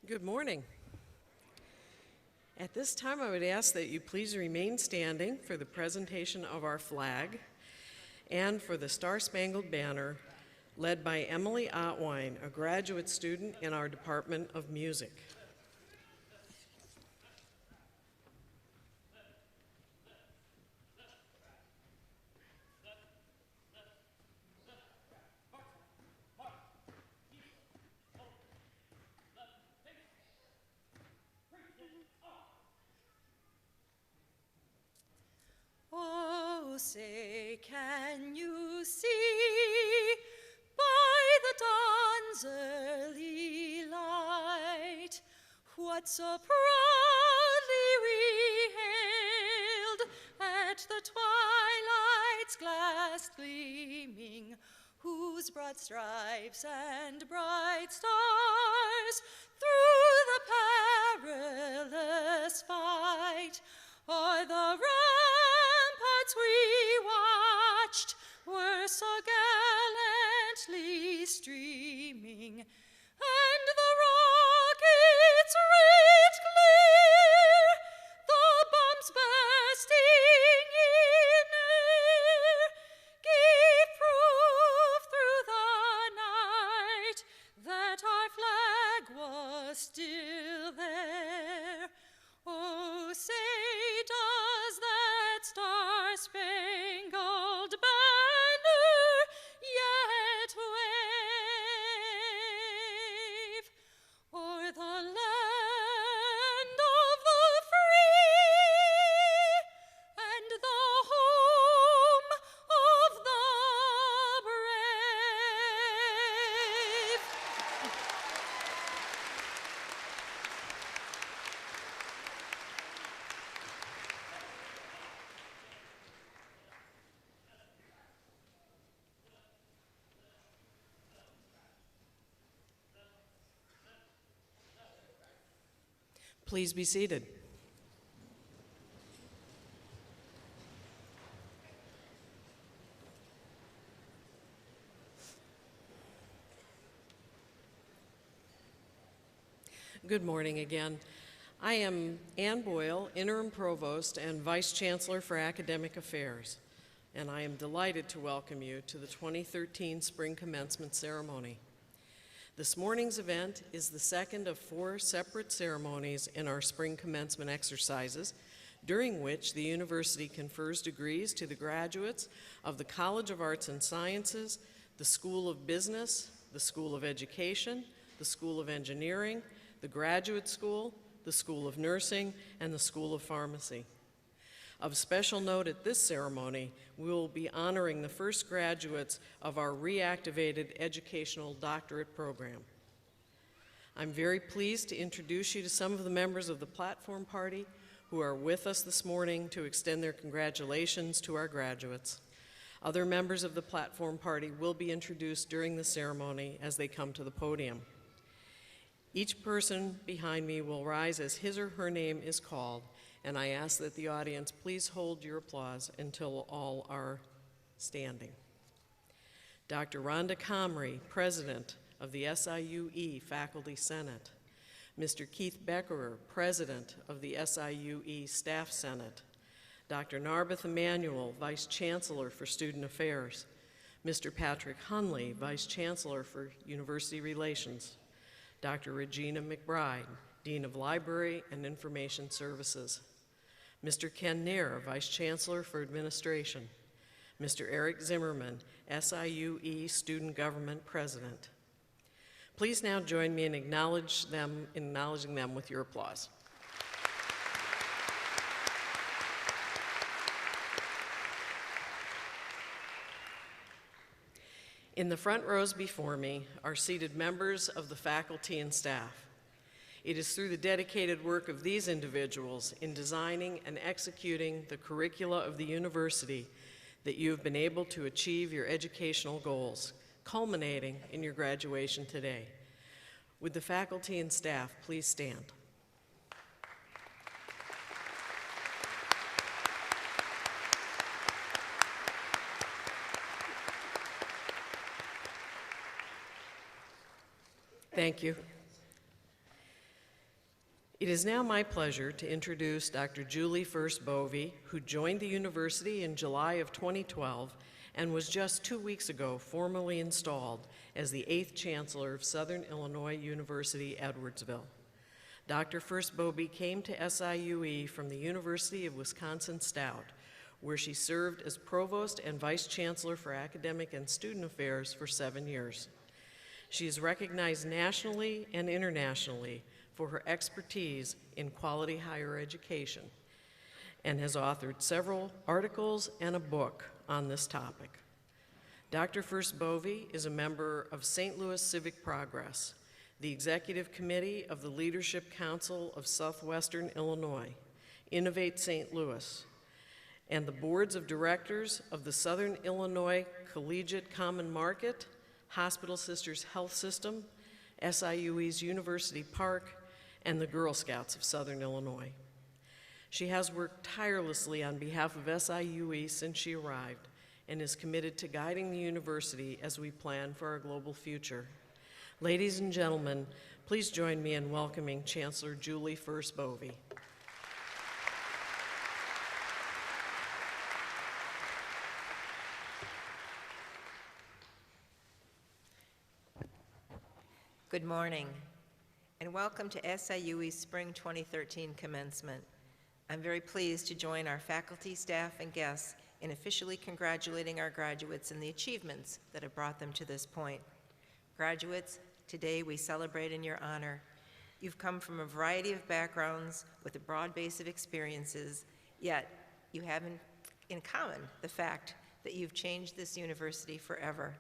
Good morning. At this time, I would ask that you please remain standing for the presentation of our flag and for the Star-Spangled Banner, led by Emily Otwine, a graduate student in our Department of Music. Oh, say, can you see by the dawn's early light what so proudly we hailed at the twilight's glass gleaming, whose broad stripes and bright stars through the perilous fight o'er the ramparts we watched were so gallantly streaming, and the rockets red glare, the bombs bursting in air, gave proof through the night that our flag was still there. Oh, say, does that star-spangled banner yet wave o'er the land of the free and the home of the brave? Please be seated. Good morning again. I am Ann Boyle, Interim Provost and Vice Chancellor for Academic Affairs, and I am delighted to welcome you to the 2013 Spring Commencement Ceremony. This morning's event is the second of 4 separate ceremonies in our spring commencement exercises, during which the university confers degrees to the graduates of the College of Arts and Sciences, the School of Business, the School of Education, the School of Engineering, the Graduate School, the School of Nursing, and the School of Pharmacy. Of special note at this ceremony, we will be honoring the first graduates of our reactivated educational doctorate program. I'm very pleased to introduce you to some of the members of the platform party who are with us this morning to extend their congratulations to our graduates. Other members of the platform party will be introduced during the ceremony as they come to the podium. Each person behind me will rise as his or her name is called, and I ask that the audience please hold your applause until all are standing. Dr. Rhonda Comrie, President of the SIUE Faculty Senate. Mr. Keith Beckerer, President of the SIUE Staff Senate. Dr. Narbeth Emanuel, Vice Chancellor for Student Affairs. Mr. Patrick Hunley, Vice Chancellor for University Relations. Dr. Regina McBride, Dean of Library and Information Services. Mr. Ken Nair, Vice Chancellor for Administration. Mr. Eric Zimmerman, SIUE Student Government President. Please now join me in acknowledging them with your applause. In the front rows before me are seated members of the faculty and staff. It is through the dedicated work of these individuals in designing and executing the curricula of the university that you have been able to achieve your educational goals, culminating in your graduation today. Would the faculty and staff please stand? Thank you. It is now my pleasure to introduce Dr. Julie First-Bovey, who joined the university in July of 2012 and was just 2 weeks ago formally installed as the 8th Chancellor of Southern Illinois University, Edwardsville. Dr. First-Bovey came to SIUE from the University of Wisconsin-Stout, where she served as Provost and Vice Chancellor for Academic and Student Affairs for 7 years. She is recognized nationally and internationally for her expertise in quality higher education and has authored several articles and a book on this topic. Dr. First-Bovey is a member of St. Louis Civic Progress, the Executive Committee of the Leadership Council of Southwestern Illinois, Innovate St. Louis, and the boards of directors of the Southern Illinois Collegiate Common Market, Hospital Sisters Health System, SIUE's University Park, and the Girl Scouts of Southern Illinois. She has worked tirelessly on behalf of SIUE since she arrived and is committed to guiding the university as we plan for our global future. Ladies and gentlemen, please join me in welcoming Chancellor Julie First-Bovey. Good morning, and welcome to SIUE's Spring 2013 Commencement. I'm very pleased to join our faculty, staff, and guests in officially congratulating our graduates and the achievements that have brought them to this point. Graduates, today we celebrate in your honor. You've come from a variety of backgrounds with a broad base of experiences, yet you have in common the fact that you've changed this university forever.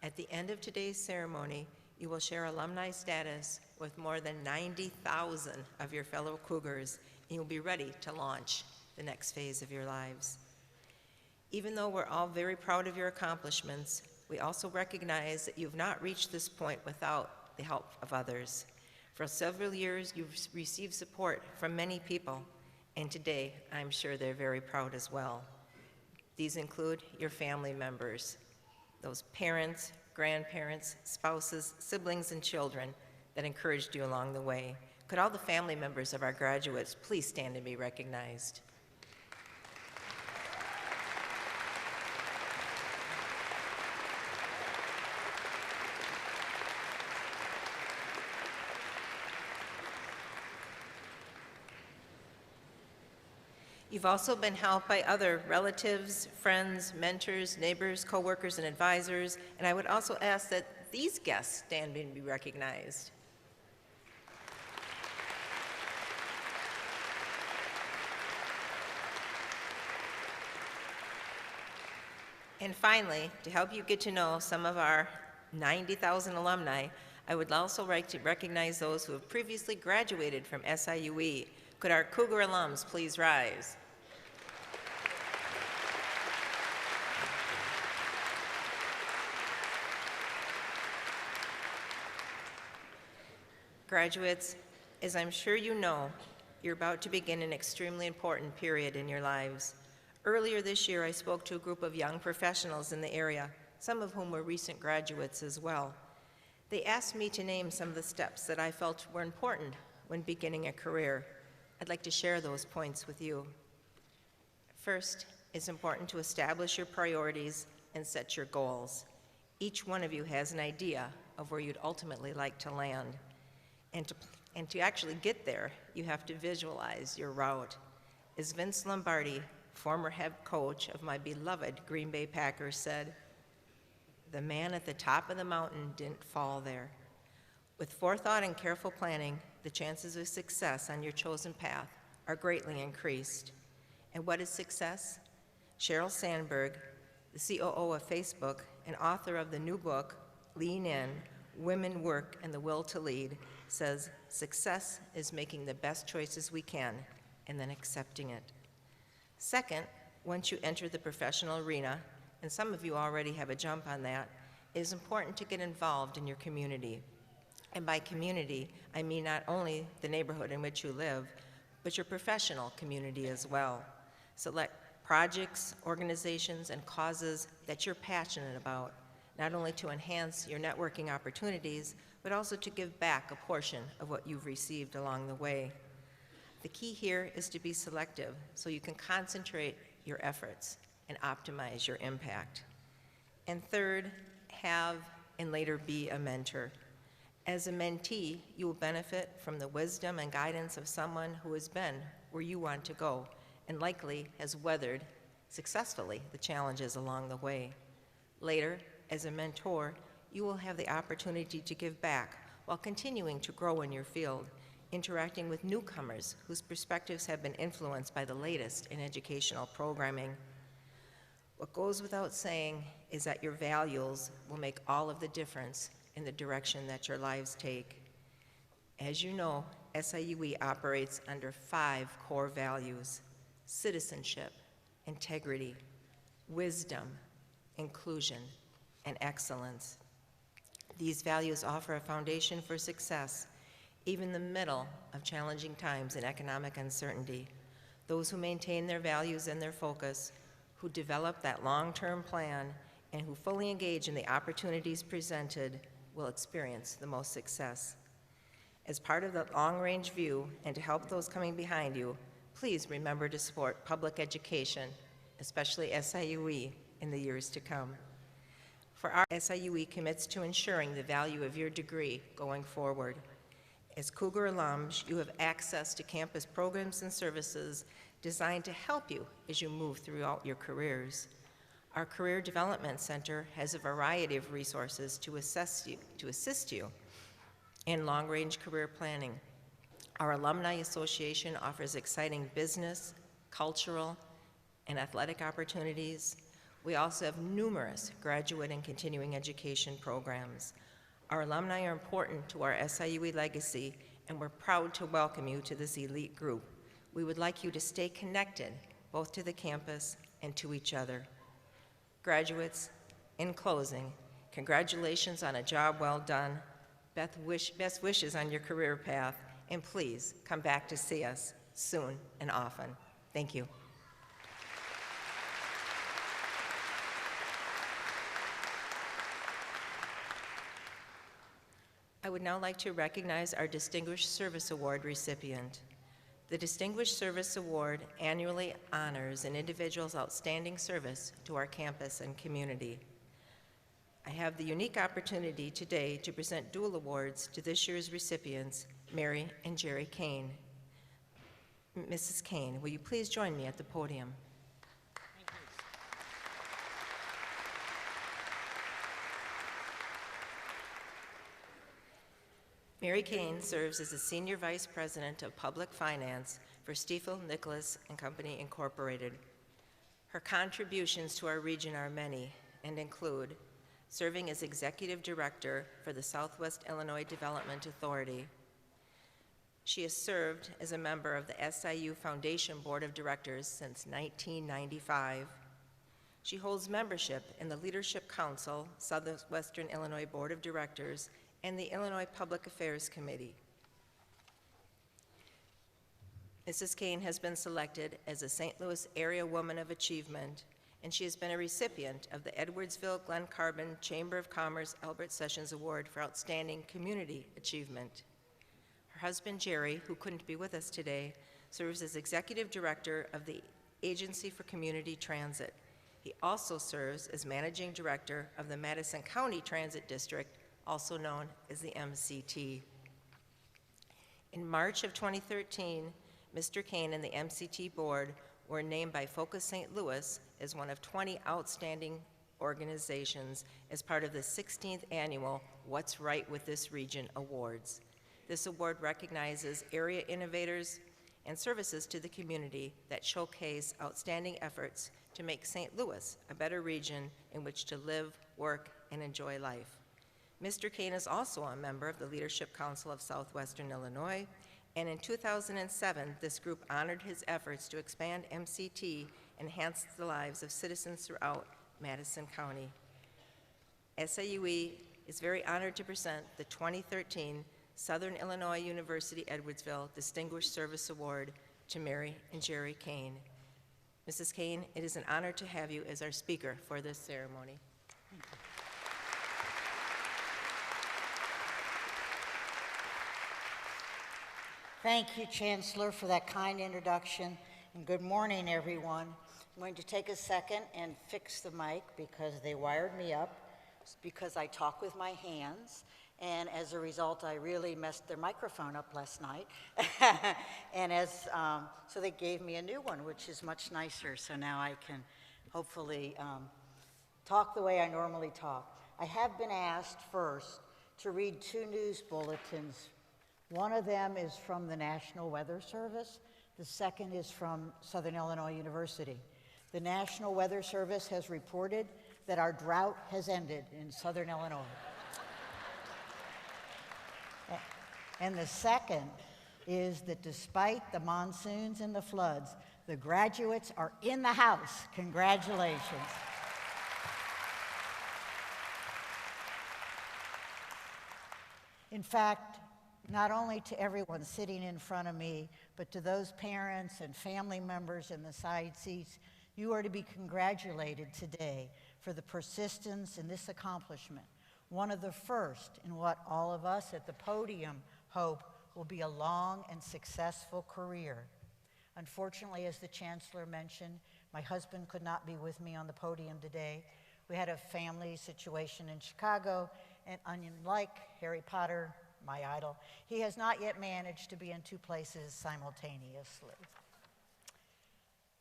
At the end of today's ceremony, you will share alumni status with more than 90,000 of your fellow Cougars, and you'll be ready to launch the next phase of your lives. Even though we're all very proud of your accomplishments, we also recognize that you've not reached this point without the help of others. For several years, you've received support from many people, and today, I'm sure they're very proud as well. These include your family members, those parents, grandparents, spouses, siblings, and children that encouraged you along the way. Could all the family members of our graduates please stand and be recognized? You've also been helped by other relatives, friends, mentors, neighbors, coworkers, and advisors, and I would also ask that these guests stand and be recognized. And finally, to help you get to know some of our 90,000 alumni, I would also like to recognize those who have previously graduated from SIUE. Could our Cougar alums please rise? Graduates, as I'm sure you know, you're about to begin an extremely important period in your lives. Earlier this year, I spoke to a group of young professionals in the area, some of whom were recent graduates as well. They asked me to name some of the steps that I felt were important when beginning a career. I'd like to share those points with you. First, it's important to establish your priorities and set your goals. Each one of you has an idea of where you'd ultimately like to land. And to actually get there, you have to visualize your route. As Vince Lombardi, former head coach of my beloved Green Bay Packers, said, "The man at the top of the mountain didn't fall there." With forethought and careful planning, the chances of success on your chosen path are greatly increased. And what is success? Sheryl Sandberg, the COO of Facebook and author of the new book, Lean In, Women, Work, and the Will to Lead, says, "Success is making the best choices we can and then accepting it." Second, once you enter the professional arena, and some of you already have a jump on that, it is important to get involved in your community. And by community, I mean not only the neighborhood in which you live, but your professional community as well. Select projects, organizations, and causes that you're passionate about, not only to enhance your networking opportunities, but also to give back a portion of what you've received along the way. The key here is to be selective so you can concentrate your efforts and optimize your impact. And third, have and later be a mentor. As a mentee, you will benefit from the wisdom and guidance of someone who has been where you want to go and likely has weathered successfully the challenges along the way. Later, as a mentor, you will have the opportunity to give back while continuing to grow in your field, interacting with newcomers whose perspectives have been influenced by the latest in educational programming. What goes without saying is that your values will make all of the difference in the direction that your lives take. As you know, SIUE operates under 5 core values: citizenship, integrity, wisdom, inclusion, and excellence. These values offer a foundation for success, even in the middle of challenging times and economic uncertainty. Those who maintain their values and their focus, who develop that long-term plan, and who fully engage in the opportunities presented will experience the most success. As part of the long-range view and to help those coming behind you, please remember to support public education, especially SIUE, in the years to come. For our SIUE commits to ensuring the value of your degree going forward. As Cougar alums, you have access to campus programs and services designed to help you as you move throughout your careers. Our Career Development Center has a variety of resources to assist you in long-range career planning. Our Alumni Association offers exciting business, cultural, and athletic opportunities. We also have numerous graduate and continuing education programs. Our alumni are important to our SIUE legacy, and we're proud to welcome you to this elite group. We would like you to stay connected, both to the campus and to each other. Graduates, in closing, congratulations on a job well done, best wishes on your career path, and please come back to see us soon and often. Thank you. I would now like to recognize our Distinguished Service Award recipient. The Distinguished Service Award annually honors an individual's outstanding service to our campus and community. I have the unique opportunity today to present dual awards to this year's recipients, Mary and Jerry Kane. Mrs. Kane, will you please join me at the podium? Mary Kane serves as the Senior Vice President of Public Finance for Stiefel, Nicholas & Company, Incorporated. Her contributions to our region are many and include serving as Executive Director for the Southwest Illinois Development Authority. She has served as a member of the SIU Foundation Board of Directors since 1995. She holds membership in the Leadership Council, Southwestern Illinois Board of Directors, and the Illinois Public Affairs Committee. Mrs. Kane has been selected as a St. Louis Area Woman of Achievement, and she has been a recipient of the Edwardsville-Glen Carbon Chamber of Commerce Albert Sessions Award for Outstanding Community Achievement. Her husband, Jerry, who couldn't be with us today, serves as Executive Director of the Agency for Community Transit. He also serves as Managing Director of the Madison County Transit District, also known as the MCT. In March of 2013, Mr. Kane and the MCT board were named by Focus St. Louis as one of 20 outstanding organizations as part of the 16th annual What's Right with This Region Awards. This award recognizes area innovators and services to the community that showcase outstanding efforts to make St. Louis a better region in which to live, work, and enjoy life. Mr. Kane is also a member of the Leadership Council of Southwestern Illinois, and in 2007, this group honored his efforts to expand MCT and enhance the lives of citizens throughout Madison County. SIUE is very honored to present the 2013 Southern Illinois University Edwardsville Distinguished Service Award to Mary and Jerry Kane. Mrs. Kane, it is an honor to have you as our speaker for this ceremony. Thank you, Chancellor, for that kind introduction, and good morning, everyone. I'm going to take a second and fix the mic because they wired me up because I talk with my hands, and as a result, I really messed their microphone up last night. And so they gave me a new one, which is much nicer, so now I can hopefully talk the way I normally talk. I have been asked first to read 2 news bulletins. One of them is from the National Weather Service. The second is from Southern Illinois University. The National Weather Service has reported that our drought has ended in Southern Illinois. And the second is that despite the monsoons and the floods, the graduates are in the house. Congratulations. In fact, not only to everyone sitting in front of me, but to those parents and family members in the side seats, you are to be congratulated today for the persistence in this accomplishment, one of the first in what all of us at the podium hope will be a long and successful career. Unfortunately, as the Chancellor mentioned, my husband could not be with me on the podium today. We had a family situation in Chicago, and unlike Harry Potter, my idol, he has not yet managed to be in 2 places simultaneously.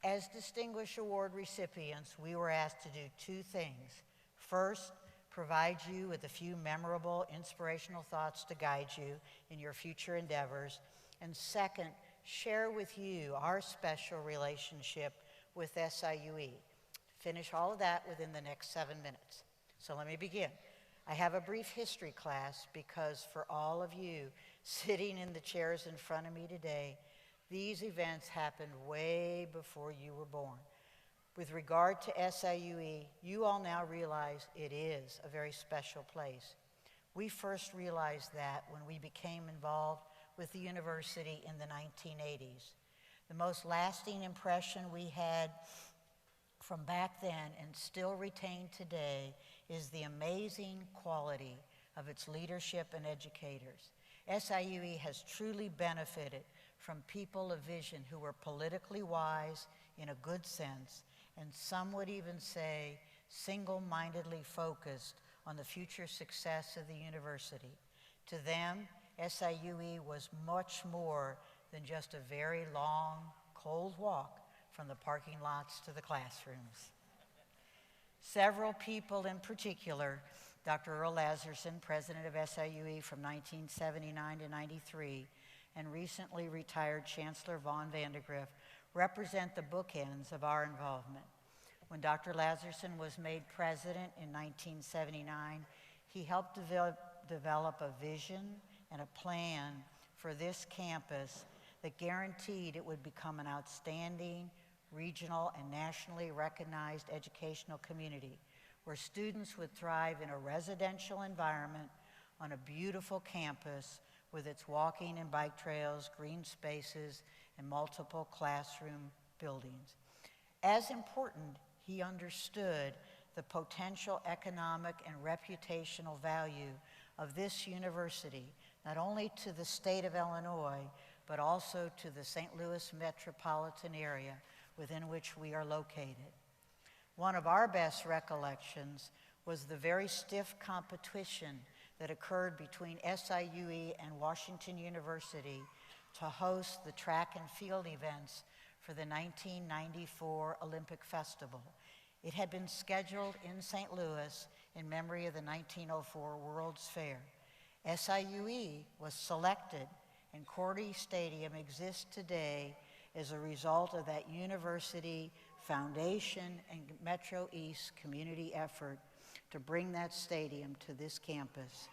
As distinguished award recipients, we were asked to do 2 things. First, provide you with a few memorable, inspirational thoughts to guide you in your future endeavors. And second, share with you our special relationship with SIUE. Finish all of that within the next 7 minutes. So let me begin. I have a brief history class because for all of you sitting in the chairs in front of me today, these events happened way before you were born. With regard to SIUE, you all now realize it is a very special place. We first realized that when we became involved with the university in the 1980s. The most lasting impression we had from back then and still retain today is the amazing quality of its leadership and educators. SIUE has truly benefited from people of vision who were politically wise in a good sense, and some would even say single-mindedly focused on the future success of the university. To them, SIUE was much more than just a very long, cold walk from the parking lots to the classrooms. Several people in particular, Dr. Earl Lazarson, president of SIUE from 1979 to 93, and recently retired Chancellor Vaughn Vandegrift, represent the bookends of our involvement. When Dr. Lazarson was made president in 1979, he helped develop a vision and a plan for this campus that guaranteed it would become an outstanding regional and nationally recognized educational community where students would thrive in a residential environment on a beautiful campus with its walking and bike trails, green spaces, and multiple classroom buildings. As important, he understood the potential economic and reputational value of this university, not only to the state of Illinois, but also to the St. Louis metropolitan area within which we are located. One of our best recollections was the very stiff competition that occurred between SIUE and Washington University to host the track and field events for the 1994 Olympic Festival. It had been scheduled in St. Louis in memory of the 1904 World's Fair. SIUE was selected, and Cordy Stadium exists today as a result of that University Foundation and Metro East community effort to bring that stadium to this campus.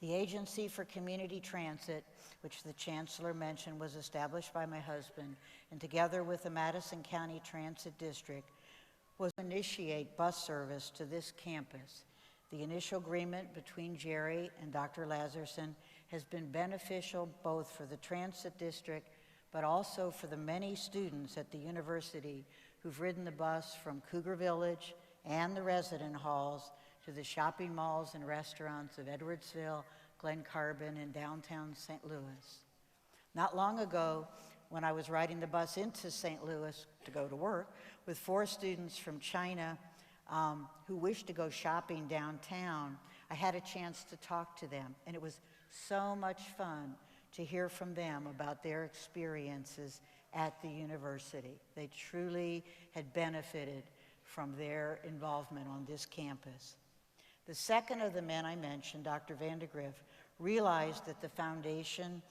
The Agency for Community Transit, which the Chancellor mentioned, was established by my husband, and together with the Madison County Transit District, was to initiate bus service to this campus. The initial agreement between Jerry and Dr. Lazarson has been beneficial both for the Transit District, but also for the many students at the university who've ridden the bus from Cougar Village and the resident halls to the shopping malls and restaurants of Edwardsville, Glen Carbon, and downtown St. Louis. Not long ago, when I was riding the bus into St. Louis to go to work with 4 students from China who wished to go shopping downtown, I had a chance to talk to them, and it was so much fun to hear from them about their experiences at the university. They truly had benefited from their involvement on this campus. The second of the men I mentioned, Dr. Vandegrift, realized that the foundation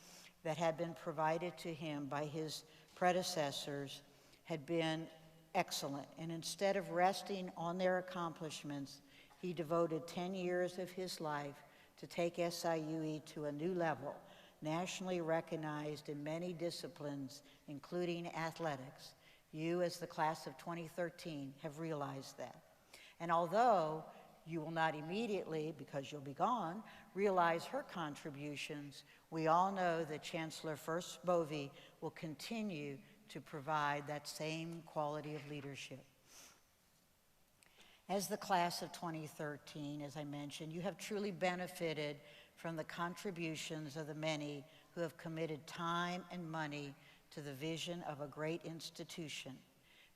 that had been provided to him by his predecessors had been excellent. And instead of resting on their accomplishments, he devoted 10 years of his life to take SIUE to a new level, nationally recognized in many disciplines, including athletics. You, as the class of 2013, have realized that. And although you will not immediately, because you'll be gone, realize her contributions, we all know that Chancellor First Bovee will continue to provide that same quality of leadership. As the class of 2013, as I mentioned, you have truly benefited from the contributions of the many who have committed time and money to the vision of a great institution.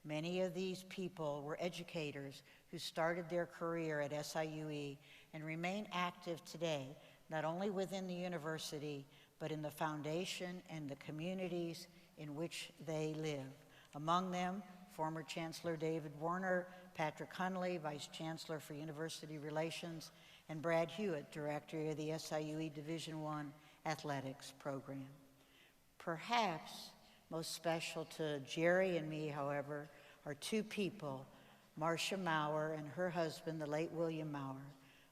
Many of these people were educators who started their career at SIUE and remain active today, not only within the university, but in the foundation and the communities in which they live. Among them, former Chancellor David Warner, Patrick Hunley, Vice Chancellor for University Relations, and Brad Hewitt, Director of the SIUE Division I Athletics Program. Perhaps most special to Jerry and me, however, are 2 people, Marcia Maurer and her husband, the late William Maurer.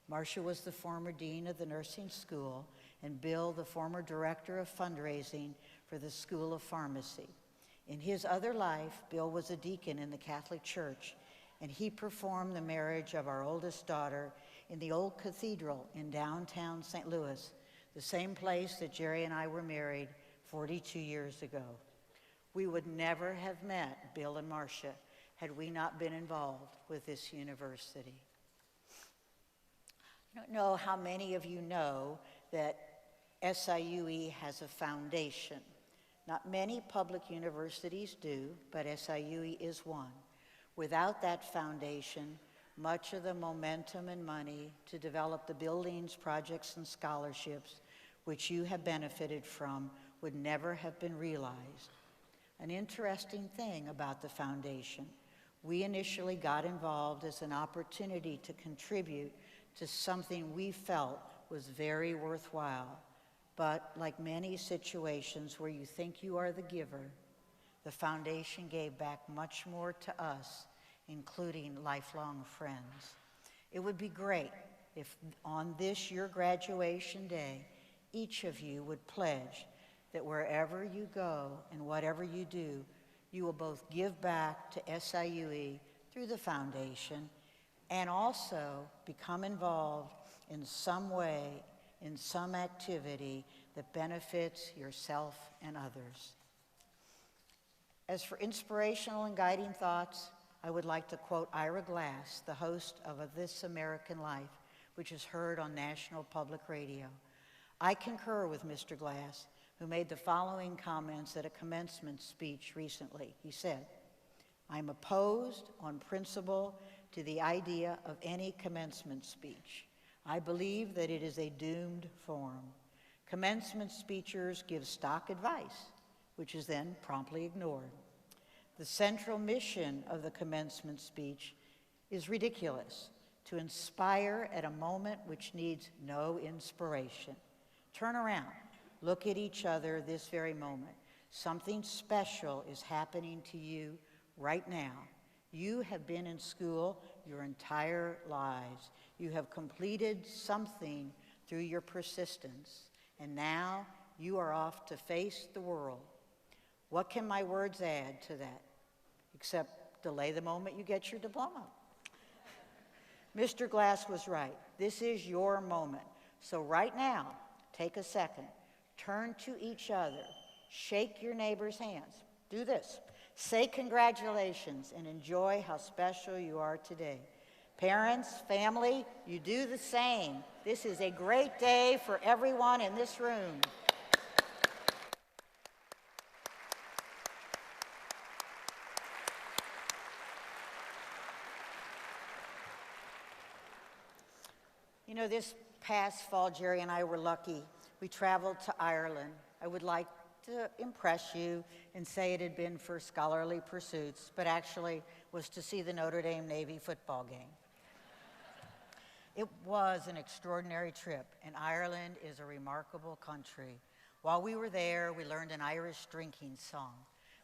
Marcia was the former dean of the nursing school, and Bill, the former director of fundraising for the School of Pharmacy. In his other life, Bill was a deacon in the Catholic Church, and he performed the marriage of our oldest daughter in the old cathedral in downtown St. Louis, the same place that Jerry and I were married 42 years ago. We would never have met Bill and Marcia had we not been involved with this university. I don't know how many of you know that SIUE has a foundation. Not many public universities do, but SIUE is one. Without that foundation, much of the momentum and money to develop the buildings, projects, and scholarships which you have benefited from would never have been realized. An interesting thing about the foundation, we initially got involved as an opportunity to contribute to something we felt was very worthwhile. But like many situations where you think you are the giver, the foundation gave back much more to us, including lifelong friends. It would be great if on this, your graduation day, each of you would pledge that wherever you go and whatever you do, you will both give back to SIUE through the foundation and also become involved in some way, in some activity that benefits yourself and others. As for inspirational and guiding thoughts, I would like to quote Ira Glass, the host of A This American Life, which is heard on National Public Radio. I concur with Mr. Glass, who made the following comments at a commencement speech recently. He said, "I'm opposed on principle to the idea of any commencement speech. I believe that it is a doomed form. Commencement speechers give stock advice, which is then promptly ignored. The central mission of the commencement speech is ridiculous, to inspire at a moment which needs no inspiration. Turn around. Look at each other this very moment. Something special is happening to you right now. You have been in school your entire lives. You have completed something through your persistence, and now you are off to face the world. What can my words add to that, except delay the moment you get your diploma?" Mr. Glass was right. This is your moment. So right now, take a second. Turn to each other. Shake your neighbor's hands. Do this. Say congratulations and enjoy how special you are today. Parents, family, you do the same. This is a great day for everyone in this room. You know, this past fall, Jerry and I were lucky. We traveled to Ireland. I would like to impress you and say it had been for scholarly pursuits, but actually was to see the Notre Dame Navy football game. It was an extraordinary trip, and Ireland is a remarkable country. While we were there, we learned an Irish drinking song.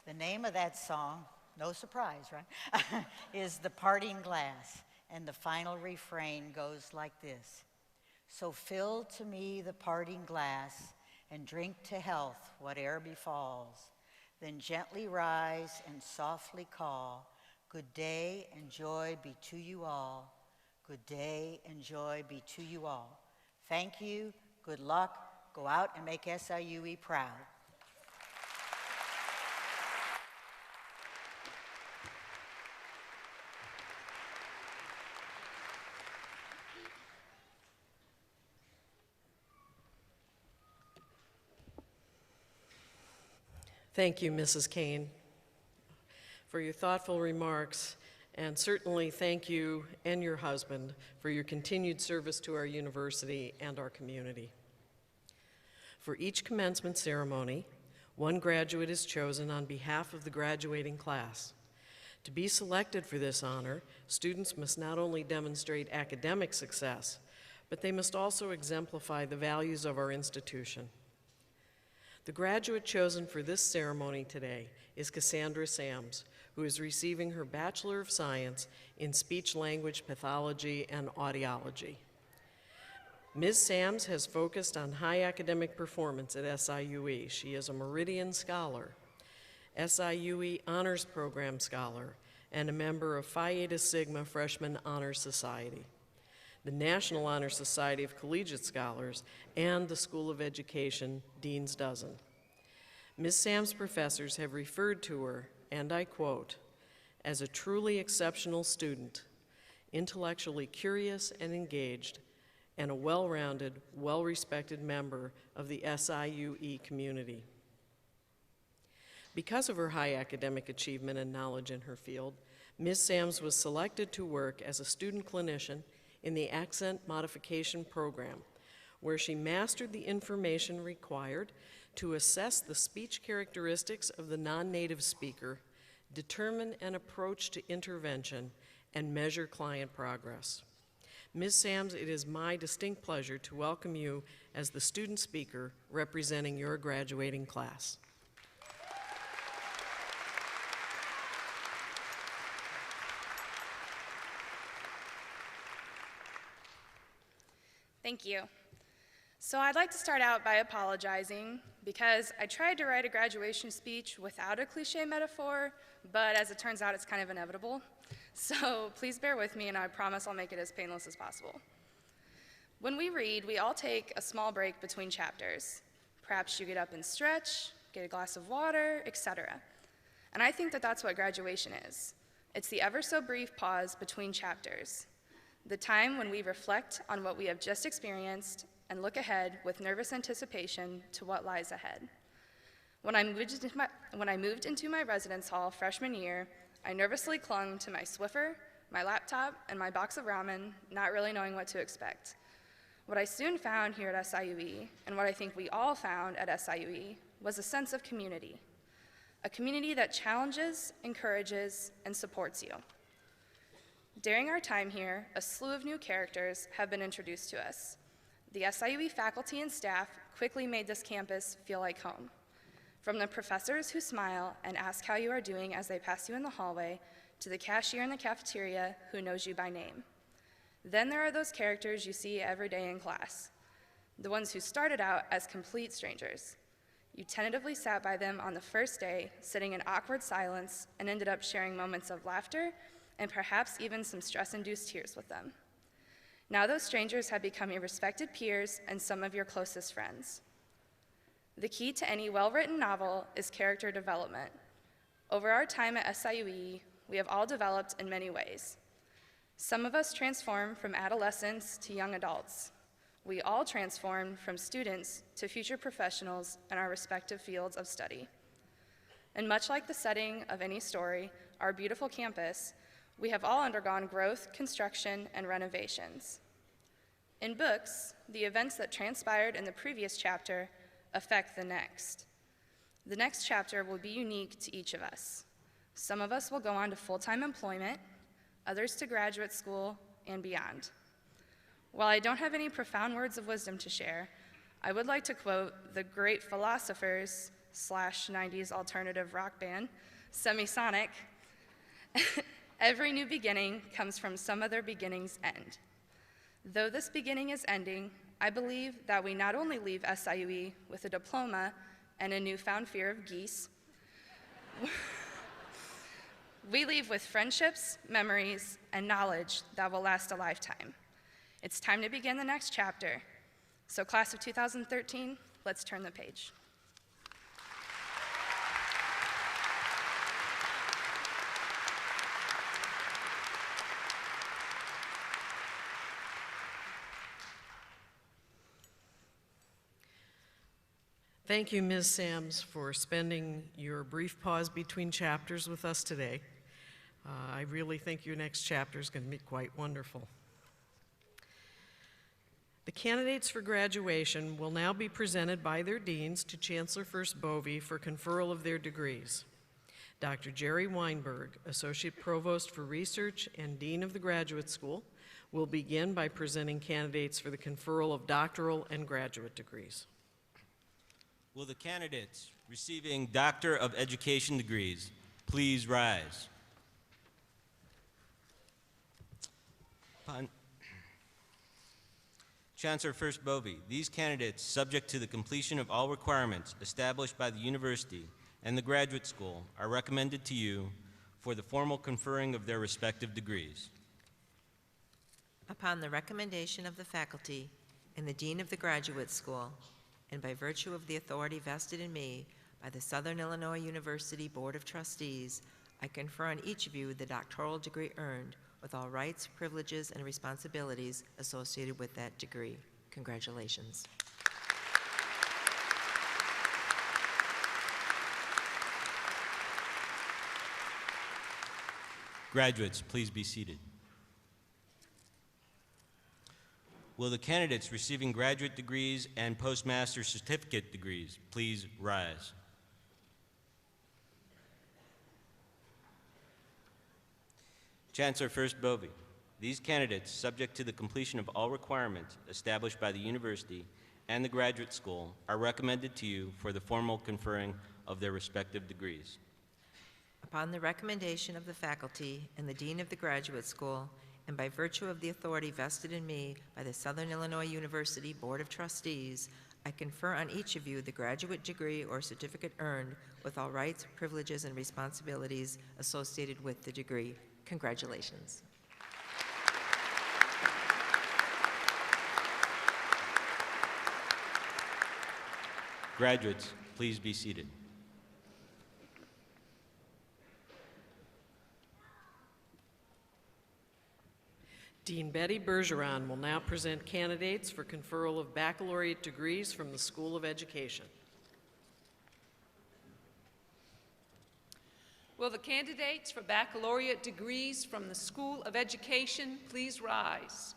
The name of that song, no surprise, right, is The Parting Glass, and the final refrain goes like this. So fill to me the parting glass, and drink to health whate'er befalls. Then gently rise and softly call, good day and joy be to you all. Good day and joy be to you all. Thank you, good luck, go out and make SIUE proud. Thank you, Mrs. Kane, for your thoughtful remarks, and certainly thank you and your husband for your continued service to our university and our community. For each commencement ceremony, one graduate is chosen on behalf of the graduating class. To be selected for this honor, students must not only demonstrate academic success, but they must also exemplify the values of our institution. The graduate chosen for this ceremony today is Cassandra Sams, who is receiving her Bachelor of Science in Speech-Language Pathology and Audiology. Ms. Sams has focused on high academic performance at SIUE. She is a Meridian Scholar, SIUE Honors Program Scholar, and a member of Phi Eta Sigma Freshman Honor Society, the National Honor Society of Collegiate Scholars, and the School of Education Dean's Dozen. Ms. Sams' professors have referred to her, and I quote, as a truly exceptional student, intellectually curious and engaged, and a well-rounded, well-respected member of the SIUE community. Because of her high academic achievement and knowledge in her field, Ms. Sams was selected to work as a student clinician in the Accent Modification Program, where she mastered the information required to assess the speech characteristics of the non-native speaker, determine an approach to intervention, and measure client progress. Ms. Sams, it is my distinct pleasure to welcome you as the student speaker representing your graduating class. Thank you. So I'd like to start out by apologizing because I tried to write a graduation speech without a cliche metaphor, but as it turns out, it's kind of inevitable. So please bear with me, and I promise I'll make it as painless as possible. When we read, we all take a small break between chapters. Perhaps you get up and stretch, get a glass of water, etc. And I think that that's what graduation is. It's the ever so brief pause between chapters, the time when we reflect on what we have just experienced and look ahead with nervous anticipation to what lies ahead. When I moved into my residence hall freshman year, I nervously clung to my Swiffer, my laptop, and my box of ramen, not really knowing what to expect. What I soon found here at SIUE, and what I think we all found at SIUE, was a sense of community. A community that challenges, encourages, and supports you. During our time here, a slew of new characters have been introduced to us. The SIUE faculty and staff quickly made this campus feel like home. From the professors who smile and ask how you are doing as they pass you in the hallway, to the cashier in the cafeteria who knows you by name. Then there are those characters you see every day in class, the ones who started out as complete strangers. You tentatively sat by them on the first day, sitting in awkward silence, and ended up sharing moments of laughter and perhaps even some stress-induced tears with them. Now those strangers have become your respected peers and some of your closest friends. The key to any well-written novel is character development. Over our time at SIUE, we have all developed in many ways. Some of us transform from adolescents to young adults. We all transform from students to future professionals in our respective fields of study. And much like the setting of any story, our beautiful campus, we have all undergone growth, construction, and renovations. In books, the events that transpired in the previous chapter affect the next. The next chapter will be unique to each of us. Some of us will go on to full-time employment, others to graduate school, and beyond. While I don't have any profound words of wisdom to share, I would like to quote the great philosophers / 90s alternative rock band, Semisonic. Every new beginning comes from some other beginning's end. Though this beginning is ending, I believe that we not only leave SIUE with a diploma and a newfound fear of geese, we leave with friendships, memories, and knowledge that will last a lifetime. It's time to begin the next chapter. So class of 2013, let's turn the page. Thank you, Ms. Sams, for spending your brief pause between chapters with us today. I really think your next chapter is going to be quite wonderful. The candidates for graduation will now be presented by their deans to Chancellor First Bovee for conferral of their degrees. Dr. Jerry Weinberg, Associate Provost for Research and Dean of the Graduate School, will begin by presenting candidates for the conferral of doctoral and graduate degrees. Will the candidates receiving Doctor of Education degrees please rise? Chancellor First Bovee, these candidates, subject to the completion of all requirements established by the university and the graduate school, are recommended to you for the formal conferring of their respective degrees. Upon the recommendation of the faculty and the Dean of the Graduate School, and by virtue of the authority vested in me by the Southern Illinois University Board of Trustees, I confer on each of you the doctoral degree earned with all rights, privileges, and responsibilities associated with that degree. Congratulations. Graduates, please be seated. Will the candidates receiving graduate degrees and postmaster certificate degrees please rise? Chancellor First Bovee, these candidates, subject to the completion of all requirements established by the university and the graduate school, are recommended to you for the formal conferring of their respective degrees. Upon the recommendation of the faculty and the Dean of the Graduate School, and by virtue of the authority vested in me by the Southern Illinois University Board of Trustees, I confer on each of you the graduate degree or certificate earned with all rights, privileges, and responsibilities associated with the degree. Congratulations. Graduates, please be seated. Dean Betty Bergeron will now present candidates for conferral of baccalaureate degrees from the School of Education. Will the candidates for baccalaureate degrees from the School of Education please rise?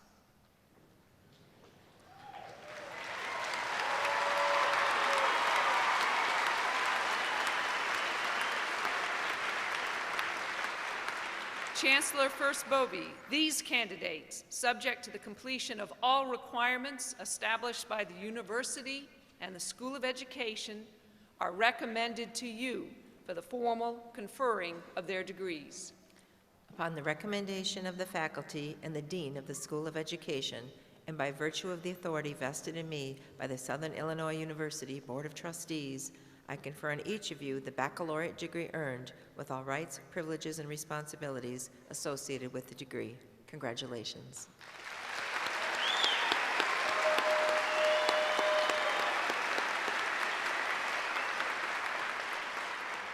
Chancellor First Bovee, these candidates, subject to the completion of all requirements established by the university and the School of Education, are recommended to you for the formal conferring of their degrees. Upon the recommendation of the faculty and the Dean of the School of Education, and by virtue of the authority vested in me by the Southern Illinois University Board of Trustees, I confer on each of you the baccalaureate degree earned with all rights, privileges, and responsibilities associated with the degree. Congratulations.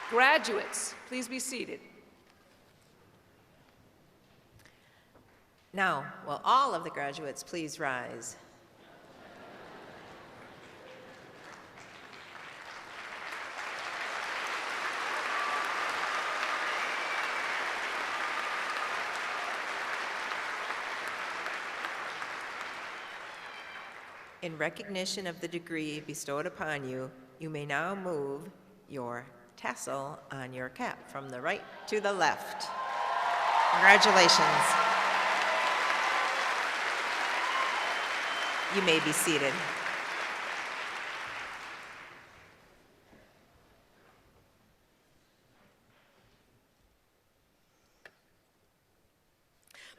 Graduates, please be seated. Now, will all of the graduates please rise? In recognition of the degree bestowed upon you, you may now move your tassel on your cap from the right to the left. Congratulations. You may be seated.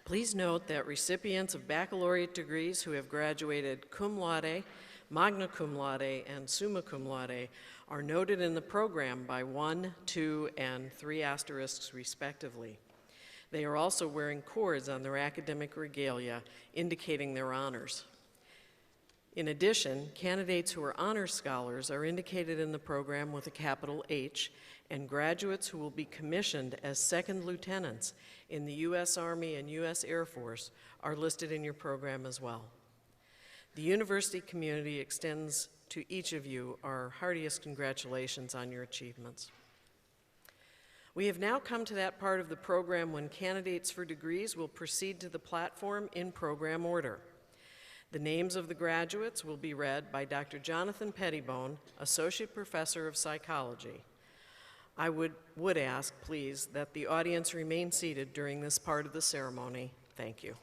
Please note that recipients of baccalaureate degrees who have graduated cum laude, magna cum laude, and summa cum laude are noted in the program by 1, 2, and 3 asterisks respectively. They are also wearing cords on their academic regalia indicating their honors. In addition, candidates who are honor scholars are indicated in the program with a capital H, and graduates who will be commissioned as second lieutenants in the U.S. Army and U.S. Air Force are listed in your program as well. The university community extends to each of you our heartiest congratulations on your achievements. We have now come to that part of the program when candidates for degrees will proceed to the platform in program order. The names of the graduates will be read by Dr. Jonathan Pettibone, Associate Professor of Psychology. I would ask, please, that the audience remain seated during this part of the ceremony. Thank you.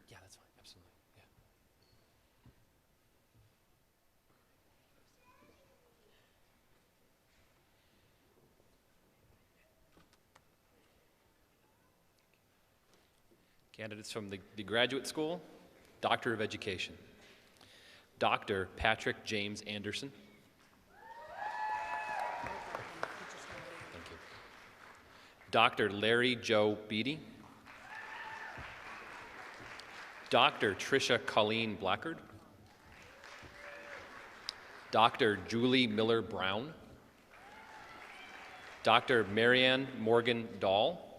Yeah, that's fine. Absolutely. Yeah. Candidates from the Graduate School, Doctor of Education. Dr. Patrick James Anderson. Thank you. Dr. Larry Joe Beatty. Dr. Tricia Colleen Blackard. Dr. Julie Miller Brown. Dr. Marianne Morgan Dahl.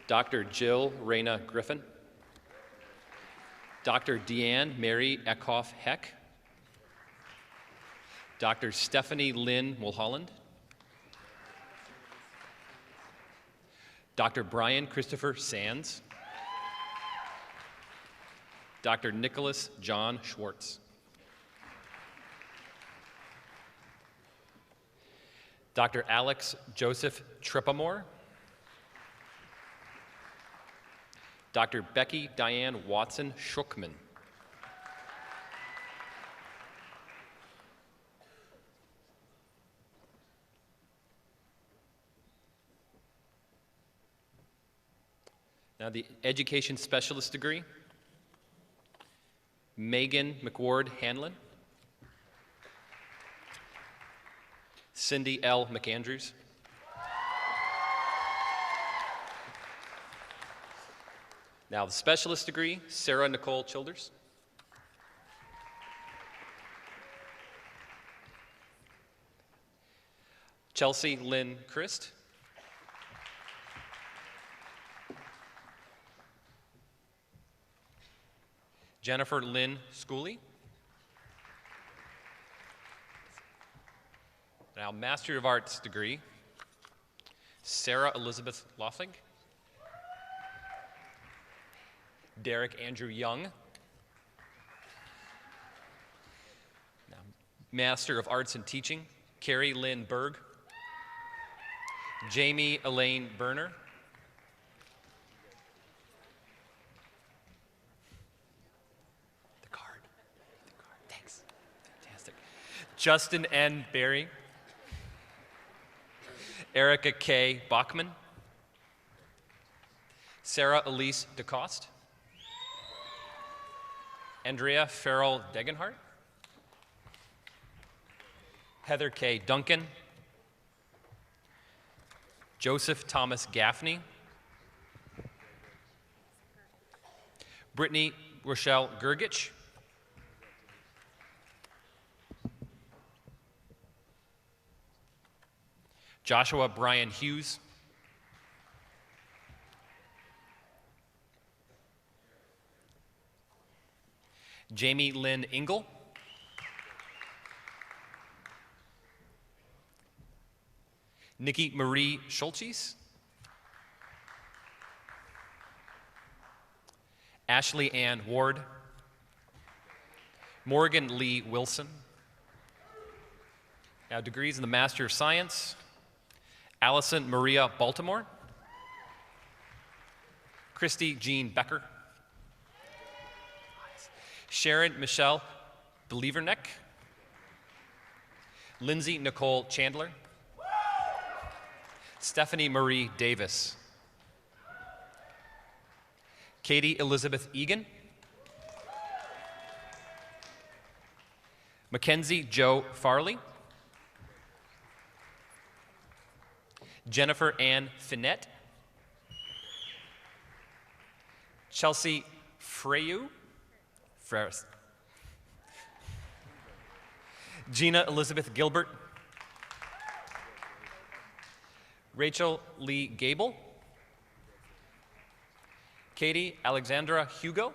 Dr. Jill Reyna Griffin. Dr. Deanne Mary Eckhoff Heck. Dr. Stephanie Lynn Mulholland. Dr. Brian Christopher Sands. Dr. Nicholas John Schwartz. Dr. Alex Joseph Trippamore. Dr. Becky Diane Watson Schuckman. Now the Education Specialist degree, Megan McWard Hanlon. Cindy L. McAndrews. Now the Specialist degree, Sarah Nicole Childers. Chelsea Lynn Christ. Jennifer Lynn Schooley. Now, Master of Arts degree, Sarah Elizabeth Lothig. Derek Andrew Young. Now, Master of Arts in Teaching, Carrie Lynn Berg. Jamie Elaine Berner. The card. Thanks. Fantastic. Justin N. Berry. Erica K. Bachman. Sarah Elise DeCoste. Andrea Farrell Degenhart. Heather K. Duncan. Joseph Thomas Gaffney. Brittany Rochelle Gergich. Joshua Brian Hughes. Jamie Lynn Ingle. Nikki Marie Schultes. Ashley Ann Ward. Morgan Lee Wilson. Now degrees in the Master of Science. Allison Maria Baltimore. Christy Jean Becker. Sharon Michelle Believerneck. Lindsay Nicole Chandler. Stephanie Marie Davis. Katie Elizabeth Egan. Mackenzie Joe Farley. Jennifer Ann Finette. Chelsea Freyu. Freres. Gina Elizabeth Gilbert. Rachel Lee Gable. Katie Alexandra Hugo.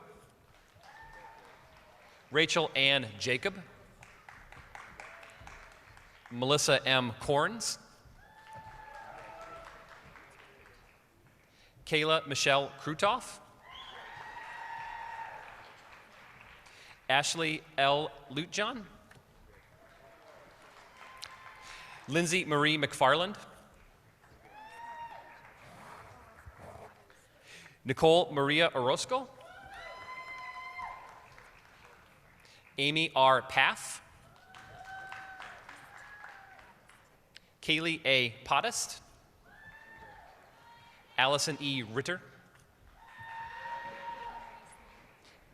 Rachel Ann Jacob. Melissa M. Corns. Kayla Michelle Krutoff. Ashley L. Lutjohn. Lindsay Marie McFarland. Nicole Maria Orozco. Amy R. Paff. Kaylee A. Podest. Allison E. Ritter.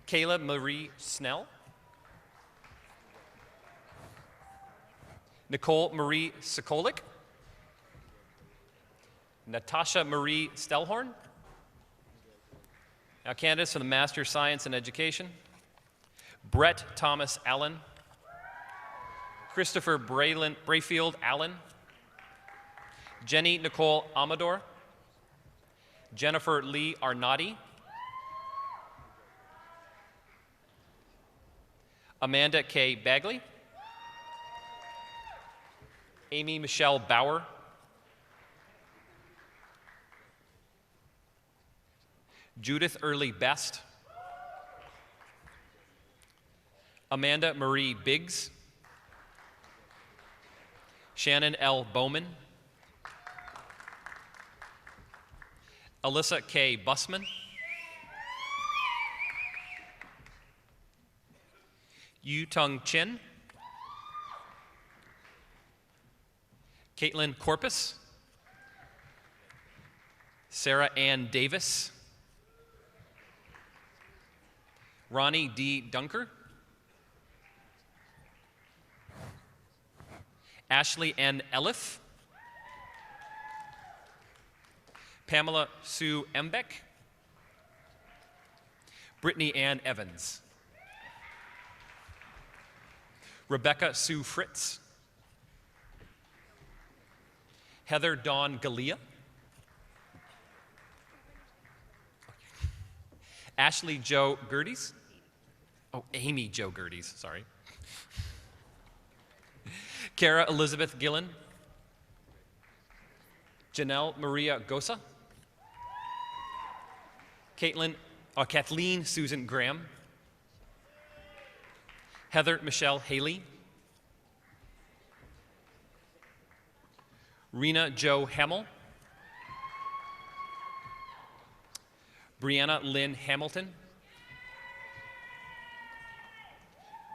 Kayla Marie Snell. Nicole Marie Sokolik. Natasha Marie Stellhorn. Now candidates for the Master of Science in Education. Brett Thomas Allen. Christopher Brayfield Allen. Jenny Nicole Amador. Jennifer Lee Arnott. Amanda K. Bagley. Amy Michelle Bauer. Judith Early Best. Amanda Marie Biggs. Shannon L. Bowman. Alyssa K. Bussman. Yu Tung Chin. Caitlin Corpus. Sarah Ann Davis. Ronnie D. Dunker. Ashley N. Elif. Pamela Sue Embeck. Brittany Ann Evans. Rebecca Sue Fritz. Heather Dawn Galea. Ashley Jo Gerdes. Oh, Amy Jo Gerdes, sorry. Kara Elizabeth Gillen. Janelle Maria Gosa. Kathleen Susan Graham. Heather Michelle Haley. Rena Jo Hamill. Brianna Lynn Hamilton.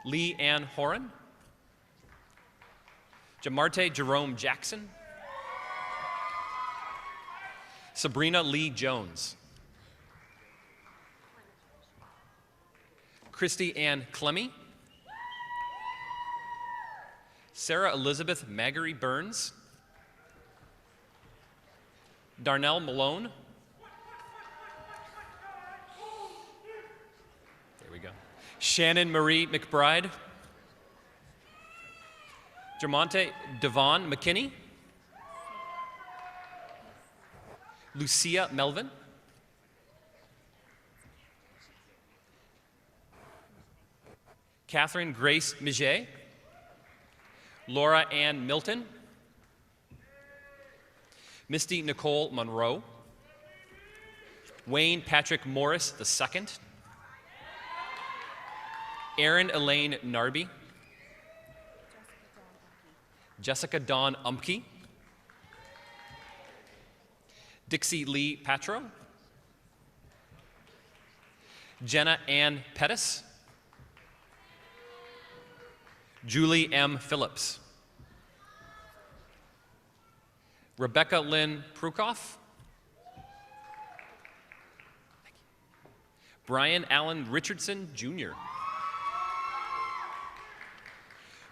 Lee Ann Horan. Jamarte Jerome Jackson. Sabrina Lee Jones. Christy Ann Clemmy. Sarah Elizabeth Maggery Burns. Darnell Malone. There we go. Shannon Marie McBride. Jermonte Devon McKinney. Lucia Melvin. Catherine Grace Miget, Laura Ann Milton, Misty Nicole Monroe, Wayne Patrick Morris II, Erin Elaine Narby, Jessica Dawn Umpke, Dixie Lee Patro, Jenna Ann Pettis, Julie M. Phillips, Rebecca Lynn Prukoff, Brian Allen Richardson, Jr.,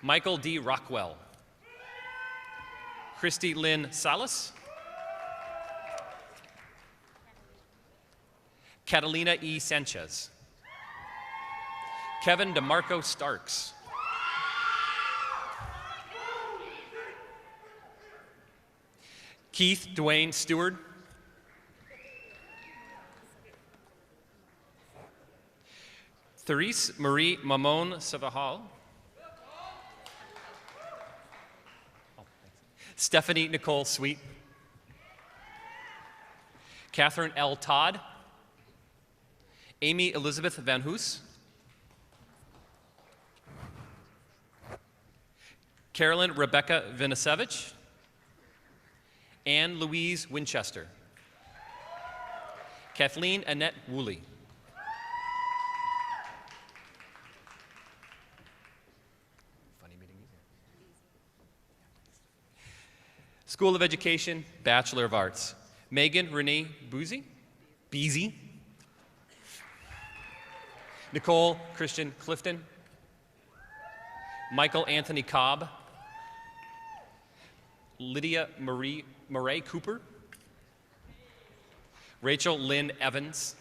Michael D. Rockwell, Christy Lynn Salas, Catalina E. Sanchez, Kevin DeMarco Starks, Keith Dwayne Stewart, Therese Marie Mamon Savahal, Stephanie Nicole Sweet, Catherine L. Todd, Amy Elizabeth Van Hoos, Carolyn Rebecca Vinisevich, Anne Louise Winchester, Kathleen Annette Woolley, School of Education, Bachelor of Arts, Megan Renee Beasy, Nicole Christian Clifton, Michael Anthony Cobb, Lydia Murray Cooper, Rachel Lynn Evans,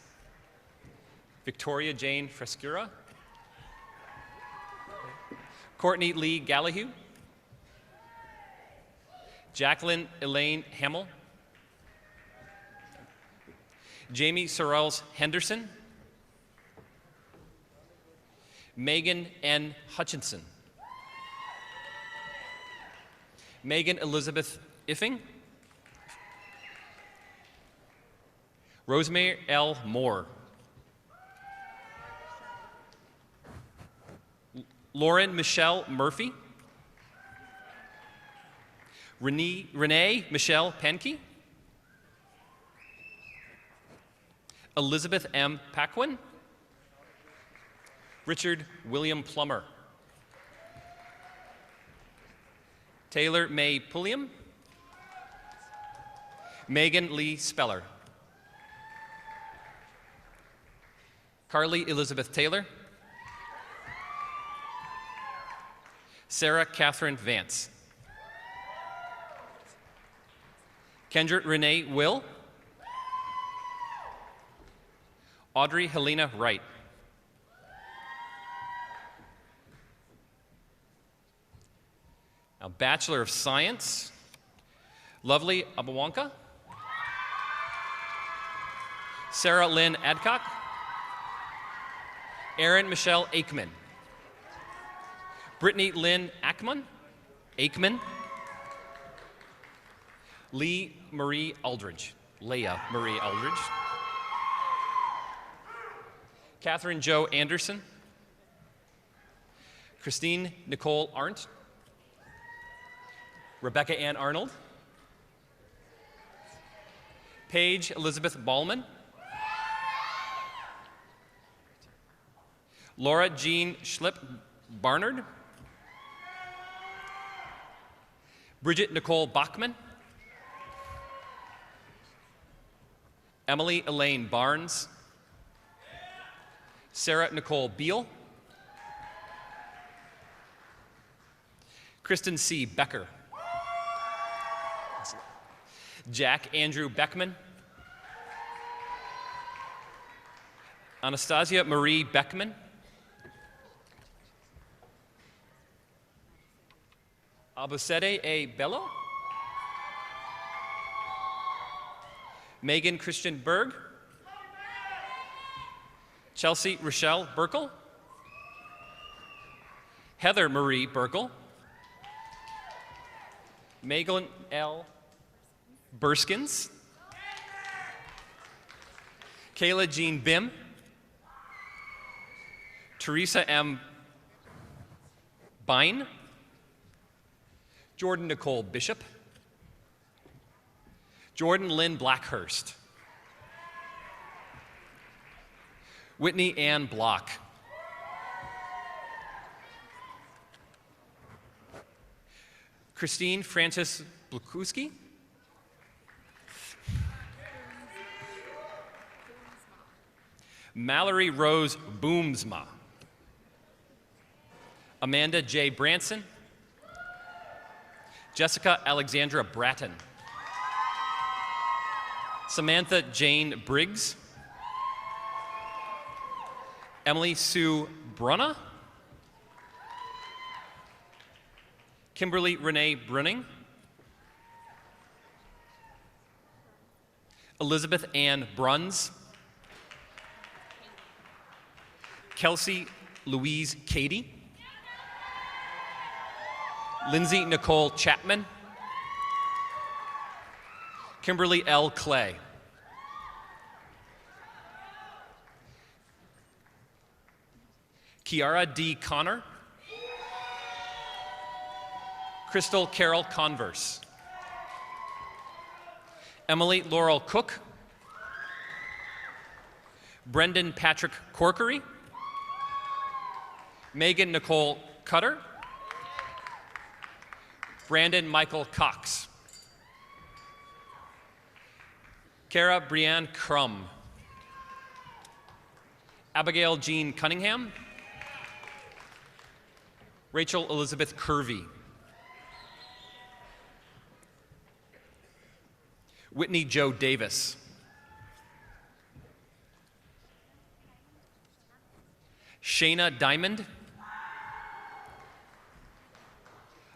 Victoria Jane Frescura, Courtney Lee Gallahue, Jacqueline Elaine Hamill, Jamie Sorrells Henderson, Megan N. Hutchinson, Megan Elizabeth Iffing, Rosemary L. Moore, Lauren Michelle Murphy, Renee Michelle Penke, Elizabeth M. Paquin, Richard William Plummer, Taylor May Pulliam, Megan Lee Speller, Carly Elizabeth Taylor, Sarah Catherine Vance, Kendra Renee Will, Audrey Helena Wright, now Bachelor of Science, Lovely Abawanka, Sarah Lynn Adcock, Erin Michelle Aikman, Brittany Lynn Aikman, Leah Marie Aldridge, Catherine Jo Anderson, Christine Nicole Arndt, Rebecca Ann Arnold, Paige Elizabeth Ballman, Laura Jean Schlipp Barnard, Bridget Nicole Bachman, Emily Elaine Barnes, Sarah Nicole Beal, Kristen C. Becker, Jack Andrew Beckman, Anastasia Marie Beckman, Abusede A. Bello, Megan Christian Berg, Chelsea Rochelle Burkle, Heather Marie Burkle, Megan L. Burskins, Kayla Jean Bim, Teresa M. Bine, Jordan Nicole Bishop, Jordan Lynn Blackhurst, Whitney Ann Block, Christine Frances Blukuski, Mallory Rose Boomsma, Amanda J. Branson, Jessica Alexandra Bratton, Samantha Jane Briggs, Emily Sue Brunna, Kimberly Renee Brunning, Elizabeth Ann Bruns, Kelsey Louise Cady, Lindsay Nicole Chapman, Kimberly L. Clay, Kiara D. Connor, Crystal Carol Converse, Emily Laurel Cook, Brendan Patrick Corkery, Megan Nicole Cutter, Brandon Michael Cox, Kara Brianne Crum, Abigail Jean Cunningham, Rachel Elizabeth Curvey, Whitney Joe Davis, Shayna Diamond,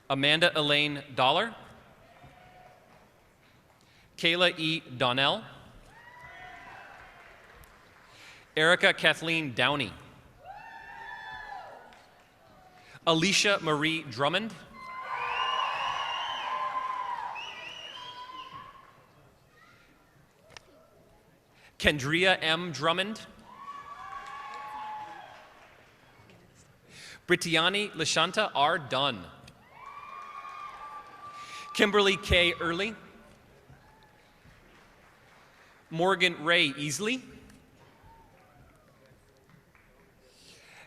Amanda Elaine Dollar, Kayla E. Donnell, Erica Kathleen Downey, Alicia Marie Drummond, Kendria M. Drummond, Britiani Lashanta R. Dunn, Kimberly K. Early, Morgan Ray Easley,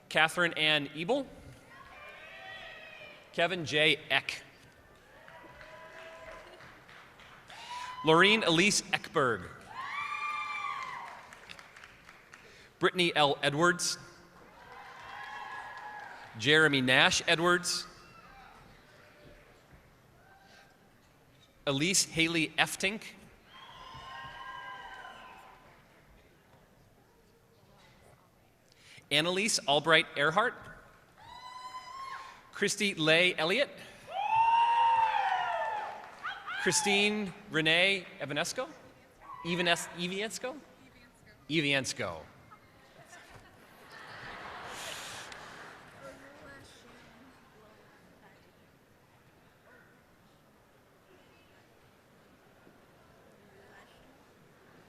Catherine Ann Ebel, Kevin J. Eck, Laureen Elise Eckberg, Brittany L. Edwards, Jeremy Nash Edwards, Elise Haley Eftink, Annalise Albright Earhart, Christy Leigh Elliott, Christine Renee Evanesco, Eviensko,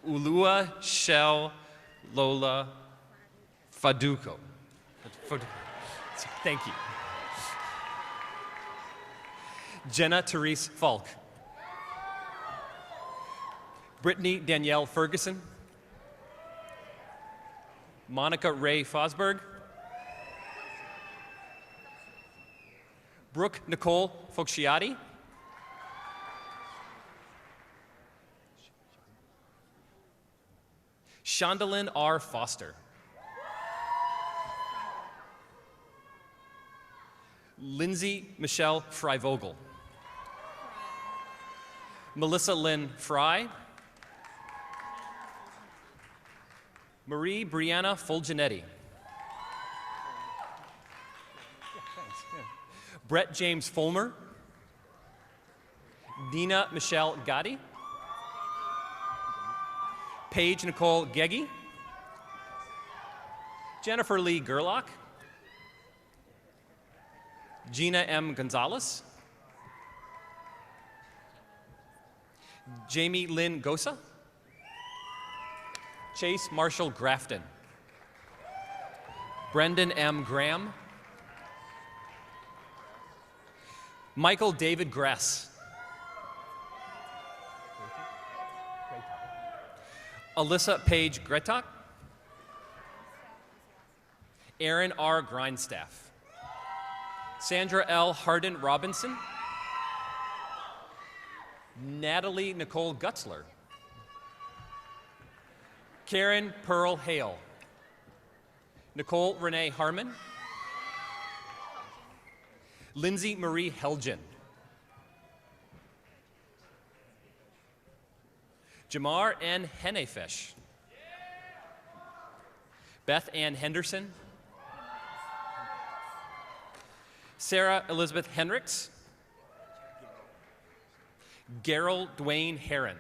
Ulua Shell Lola Faduko. Thank you. Jenna Therese Falk. Brittany Danielle Ferguson. Monica Ray Fosberg. Brooke Nicole Foxiati. Shondalyn R. Foster. Lindsay Michelle Freivogel. Melissa Lynn Fry. Marie Brianna Fulgenetti. Brett James Fulmer. Dina Michelle Gotti. Paige Nicole Geggy. Jennifer Lee Gerlach. Gina M. Gonzalez, Jamie Lynn Gosa, Chase Marshall Grafton, Brendan M. Graham, Michael David Gress, Alyssa Paige Gretok, Aaron R. Grindstaff, Sandra L. Hardin Robinson, Natalie Nicole Gutzler, Karen Pearl Hale, Nicole Renee Harmon, Lindsay Marie Helgen, Jamar N. Hennefish, Beth Ann Henderson, Sarah Elizabeth Henricks, Gerald Dwayne Heron,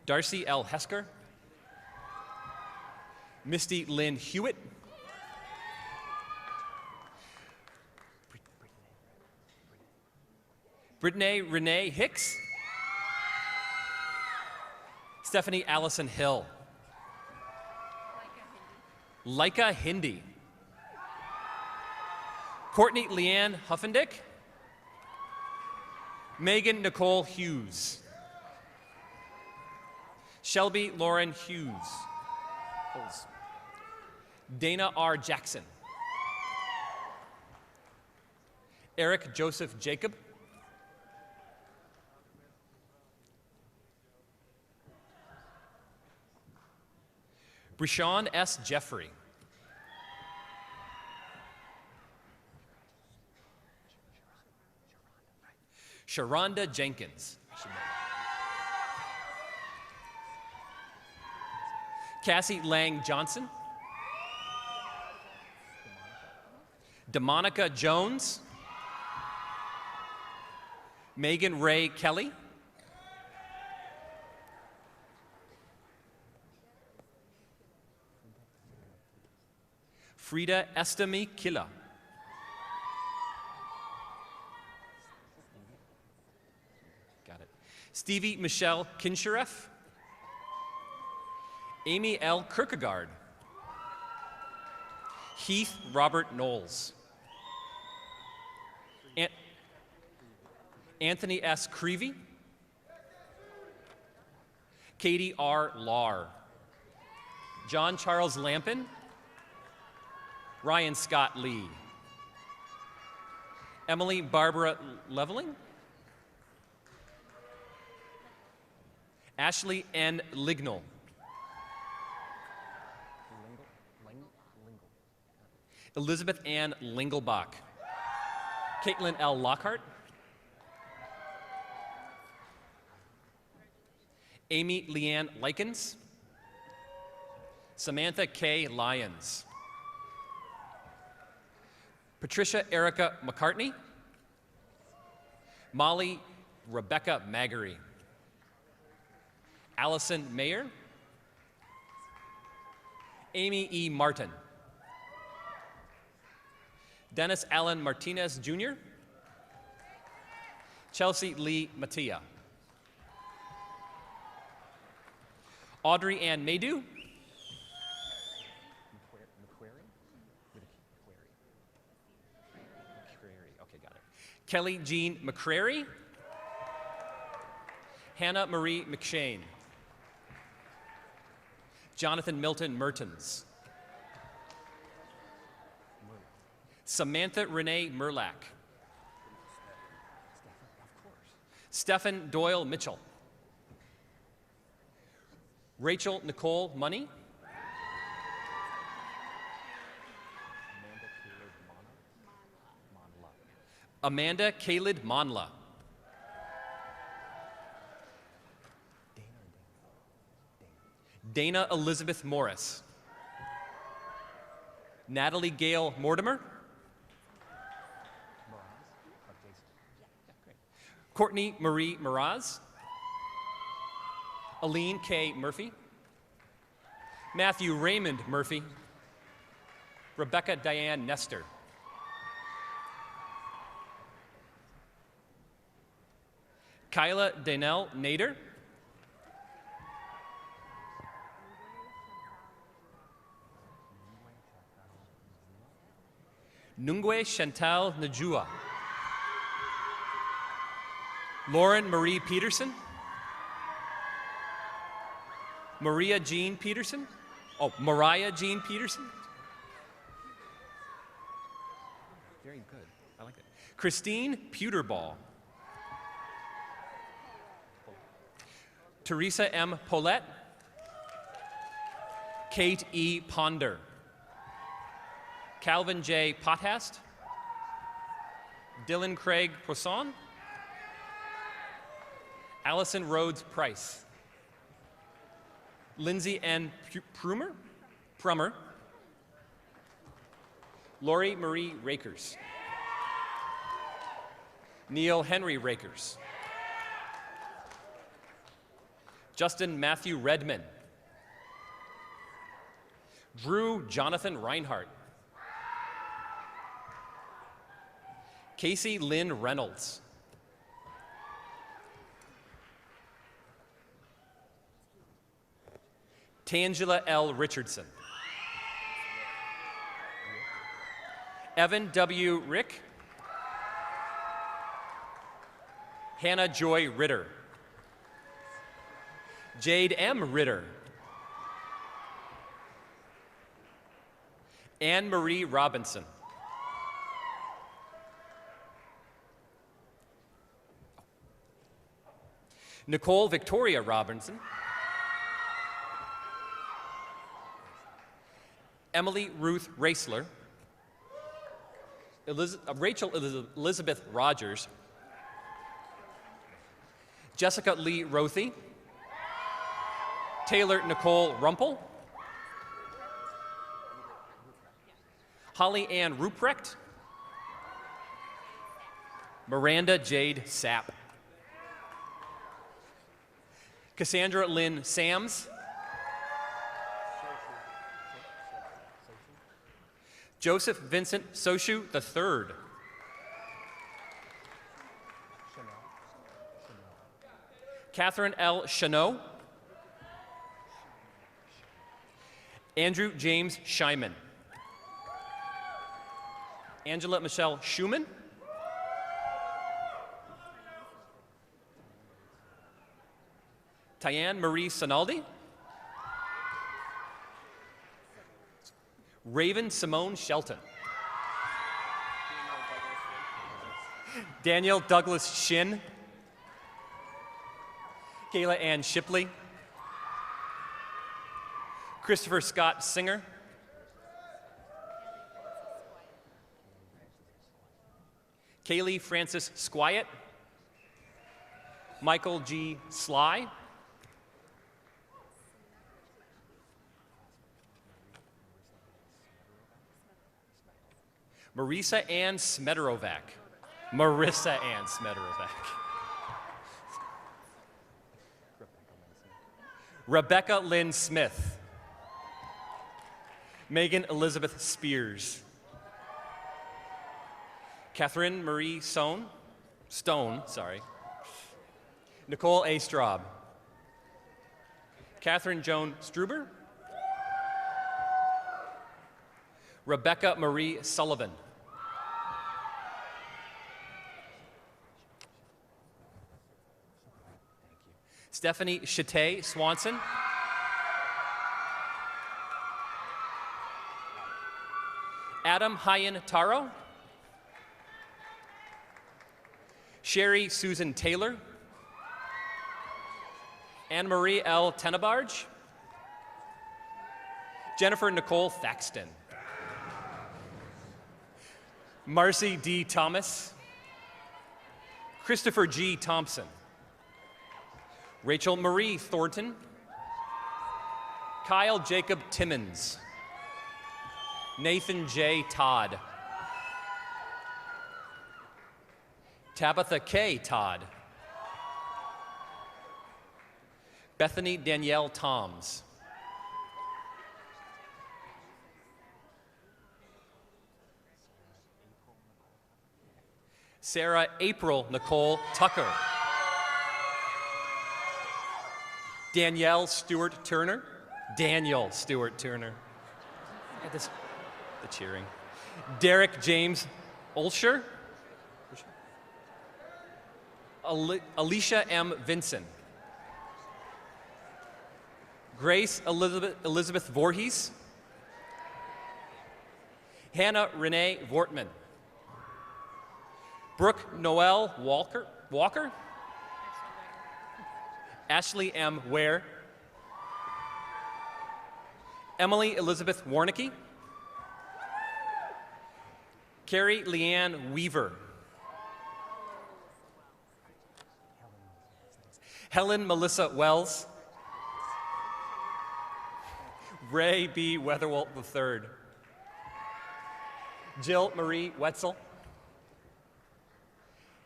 Darcy L. Hesker, Misty Lynn Hewitt, Brittany Renee Hicks, Stephanie Allison Hill, Leica Hindi, Courtney Leanne Huffendick, Megan Nicole Hughes, Shelby Lauren Hughes, Dana R. Jackson, Eric Joseph Jacob, Brishon S. Jeffrey, Sharonda Jenkins, Cassie Lang Johnson, DeMonica Jones, Megan Ray Kelly, Frida Estemi Killa, got it, Stevie Michelle Kinshereff, Amy L. Kierkegaard, Heath Robert Knowles, Anthony S. Creevy, Katie R. Lahr, John Charles Lampin, Ryan Scott Lee, Emily Barbara Leveling, Ashley N. Lignell, Elizabeth Ann Lingelbach, Caitlin L. Lockhart, Amy Leanne Likens, Samantha K. Lyons, Patricia Erica McCartney, Molly Rebecca Maggery, Allison Mayer, Amy E. Martin, Dennis Allen Martinez Jr., Chelsea Lee Mattia, Audrey Ann Maydew, Kelly Jean McCrary, Hannah Marie McShane, Jonathan Milton Mertens, Samantha Renee Merlack, Stephen Doyle Mitchell, Rachel Nicole Money, Amanda Kalid Monla, Dana Elizabeth Morris, Natalie Gail Mortimer, Courtney Marie Miraz, Aline K. Murphy, Matthew Raymond Murphy, Rebecca Diane Nestor, Kyla Danelle Nader. Nungwe Chantal Najua. Lauren Marie Peterson. Mariah Jean Peterson. Very good. I like it. Christine Pewterball. Teresa M. Paulette. Kate E. Ponder. Calvin J. Pothast. Dylan Craig Poisson. Allison Rhodes Price. Lindsay N. Prummer. Lori Marie Rakers. Neil Henry Rakers. Justin Matthew Redman. Drew Jonathan Reinhardt. Casey Lynn Reynolds. Tangela L. Richardson. Evan W. Rick. Hannah Joy Ritter. Jade M. Ritter. Anne Marie Robinson. Nicole Victoria Robinson. Emily Ruth Raisler. Rachel Elizabeth Rogers. Jessica Lee Rothy. Taylor Nicole Rumpel. Holly Ann Ruprecht. Miranda Jade Sapp. Cassandra Lynn Sams. Joseph Vincent Soshu III. Catherine L. Chanot. Andrew James Scheiman. Angela Michelle Schumann. Tyann Marie Sonaldi. Raven Simone Shelton. Daniel Douglas Shin. Kayla Ann Shipley. Christopher Scott Singer. Kaylee Francis Squiet. Michael G. Sly. Marissa Ann Smederovac. Marissa Ann Smederovac. Rebecca Lynn Smith. Megan Elizabeth Spears. Catherine Marie Stone. Nicole A. Straub. Catherine Joan Struber. Rebecca Marie Sullivan. Stephanie Chate Swanson. Adam Hyan Taro. Sherry Susan Taylor. Anne-Marie L. Tenebarge. Jennifer Nicole Thaxton. Marcy D. Thomas. Christopher G. Thompson. Rachel Marie Thornton. Kyle Jacob Timmons. Nathan J. Todd. Tabitha K. Todd. Bethany Danielle Toms. Sarah April Nicole Tucker. Danielle Stewart Turner. Daniel Stewart Turner. The cheering. Derek James Olsher. Alicia M. Vinson. Grace Elizabeth Voorhees. Hannah Renee Vortman. Brooke Noel Walker. Ashley M. Ware. Emily Elizabeth Warnicki. Carrie Leanne Weaver. Helen Melissa Wells. Ray B. Weatherwalt III. Jill Marie Wetzel.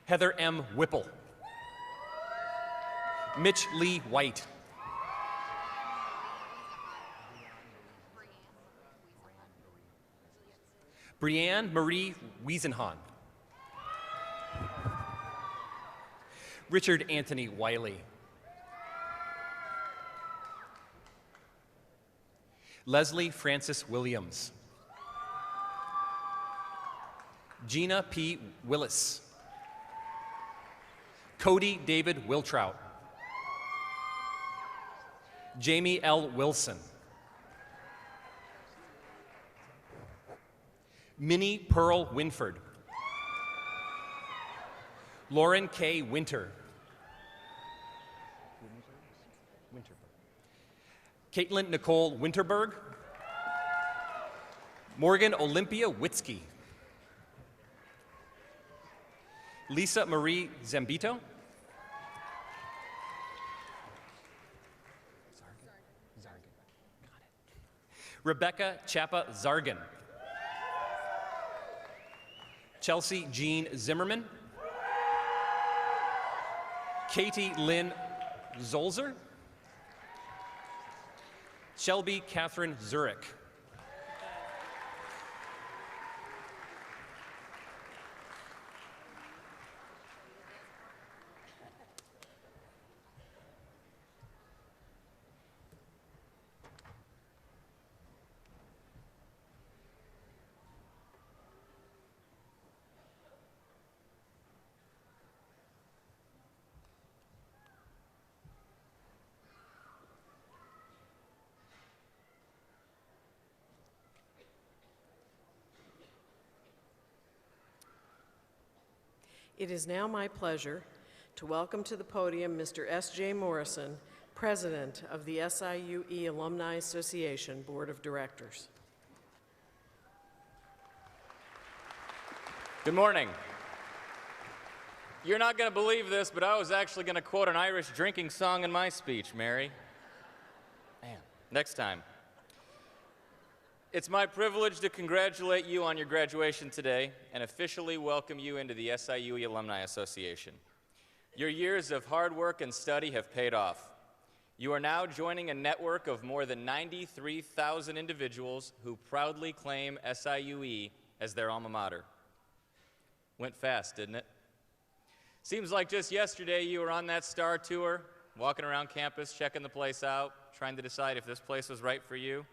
Heather M. Whipple. Mitch Lee White. Brianne Marie Wiesenhahn. Richard Anthony Wiley. Leslie Francis Williams. Gina P. Willis. Cody David Wiltrout. Jamie L. Wilson. Minnie Pearl Winford. Lauren K. Winter. Caitlin Nicole Winterberg. Morgan Olympia Witzke. Lisa Marie Zambito. Rebecca Chapa Zargan. Chelsea Jean Zimmerman. Katie Lynn Zolzer. Shelby Catherine Zurich. It is now my pleasure to welcome to the podium Mr. S.J. Morrison, President of the SIUE Alumni Association Board of Directors. Good morning. You're not going to believe this, but I was actually going to quote an Irish drinking song in my speech, Mary. Man, next time. It's my privilege to congratulate you on your graduation today and officially welcome you into the SIUE Alumni Association. Your years of hard work and study have paid off. You are now joining a network of more than 93,000 individuals who proudly claim SIUE as their alma mater. Went fast, didn't it? Seems like just yesterday you were on that STAR tour, walking around campus, checking the place out, trying to decide if this place was right for you.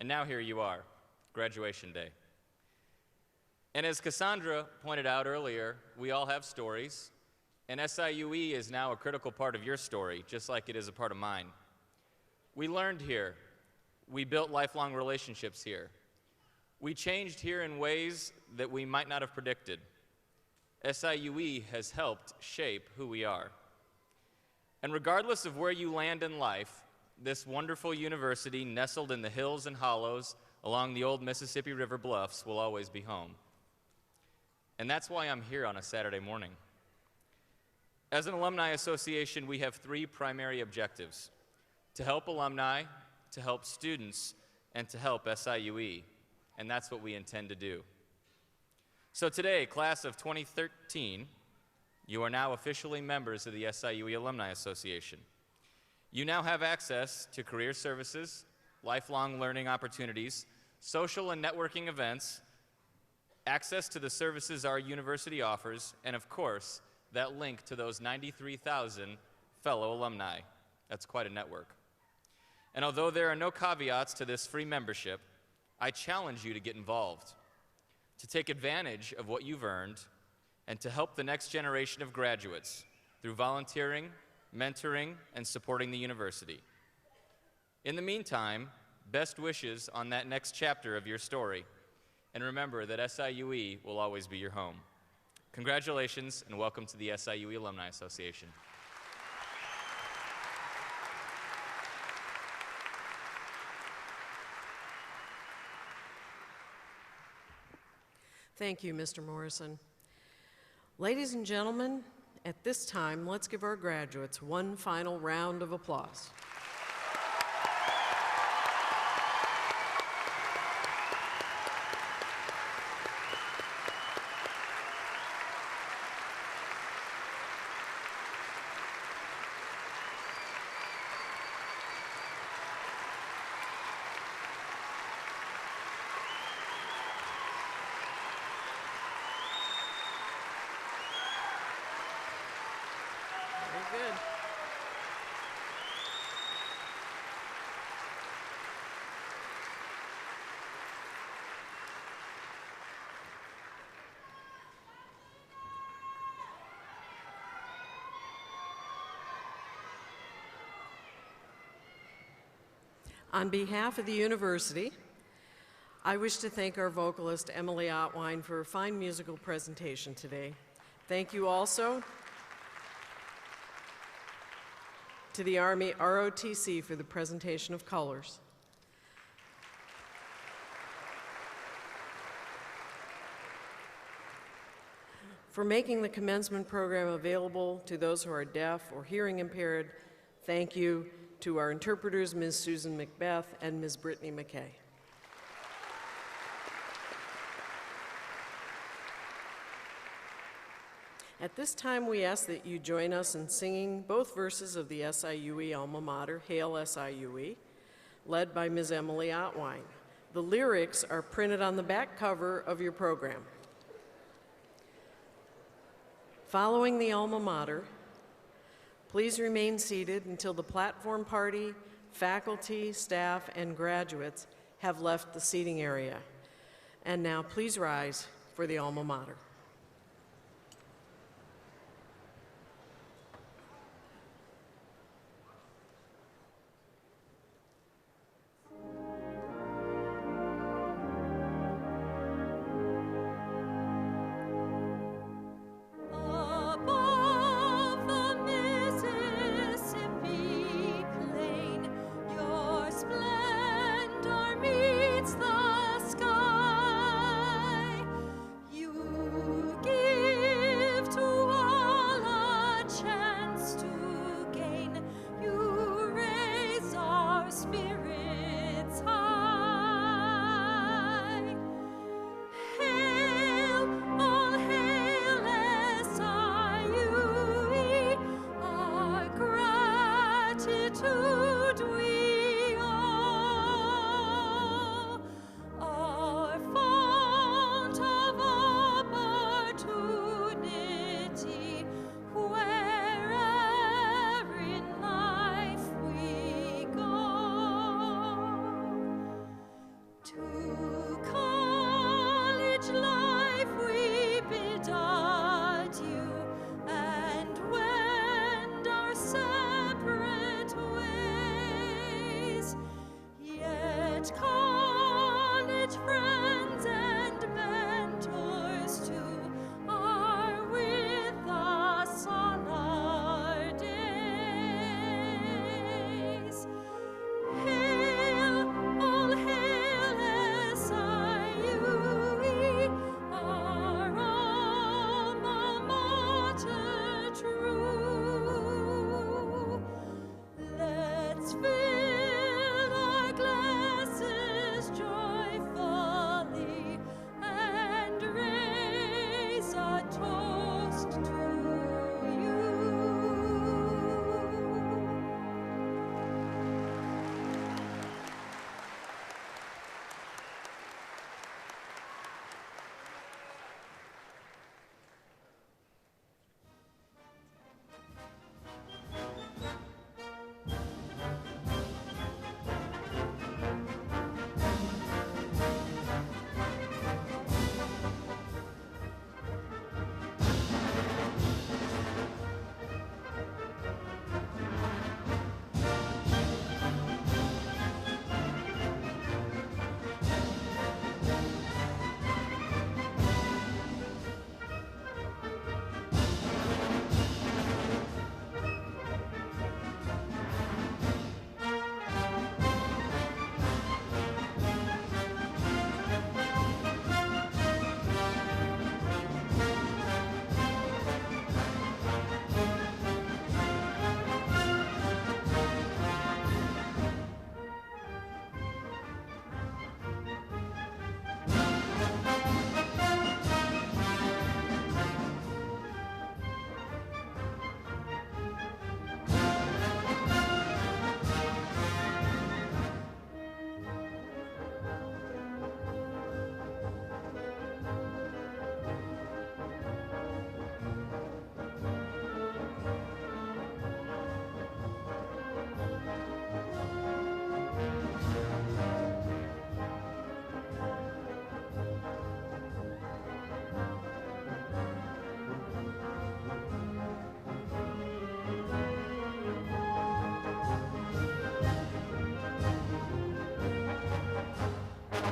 And now here you are, graduation day. And as Cassandra pointed out earlier, we all have stories, and SIUE is now a critical part of your story, just like it is a part of mine. We learned here. We built lifelong relationships here. We changed here in ways that we might not have predicted. SIUE has helped shape who we are. And regardless of where you land in life, this wonderful university nestled in the hills and hollows along the old Mississippi River bluffs will always be home. And that's why I'm here on a Saturday morning. As an alumni association, we have three primary objectives: to help alumni, to help students, and to help SIUE. And that's what we intend to do. So today, class of 2013, you are now officially members of the SIUE Alumni Association. You now have access to career services, lifelong learning opportunities, social and networking events, access to the services our university offers, and of course, that link to those 93,000 fellow alumni. That's quite a network. And although there are no caveats to this free membership, I challenge you to get involved, to take advantage of what you've earned, and to help the next generation of graduates through volunteering, mentoring, and supporting the university. In the meantime, best wishes on that next chapter of your story, and remember that SIUE will always be your home. Congratulations, and welcome to the SIUE Alumni Association. Thank you, Mr. Morrison. Ladies and gentlemen, at this time, let's give our graduates one final round of applause. Very good. On behalf of the university, I wish to thank our vocalist, Emily Otwine, for her fine musical presentation today. Thank you also to the Army ROTC for the presentation of colors. For making the commencement program available to those who are deaf or hearing impaired, thank you to our interpreters, Ms. Susan Macbeth and Ms. Brittany McKay. At this time, we ask that you join us in singing both verses of the SIUE alma mater, Hail SIUE, led by Ms. Emily Otwine. The lyrics are printed on the back cover of your program. Following the alma mater, please remain seated until the platform party, faculty, staff, and graduates have left the seating area. And now please rise for the alma mater. Above the Mississippi plain, your splendor meets the sky. You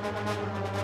Thank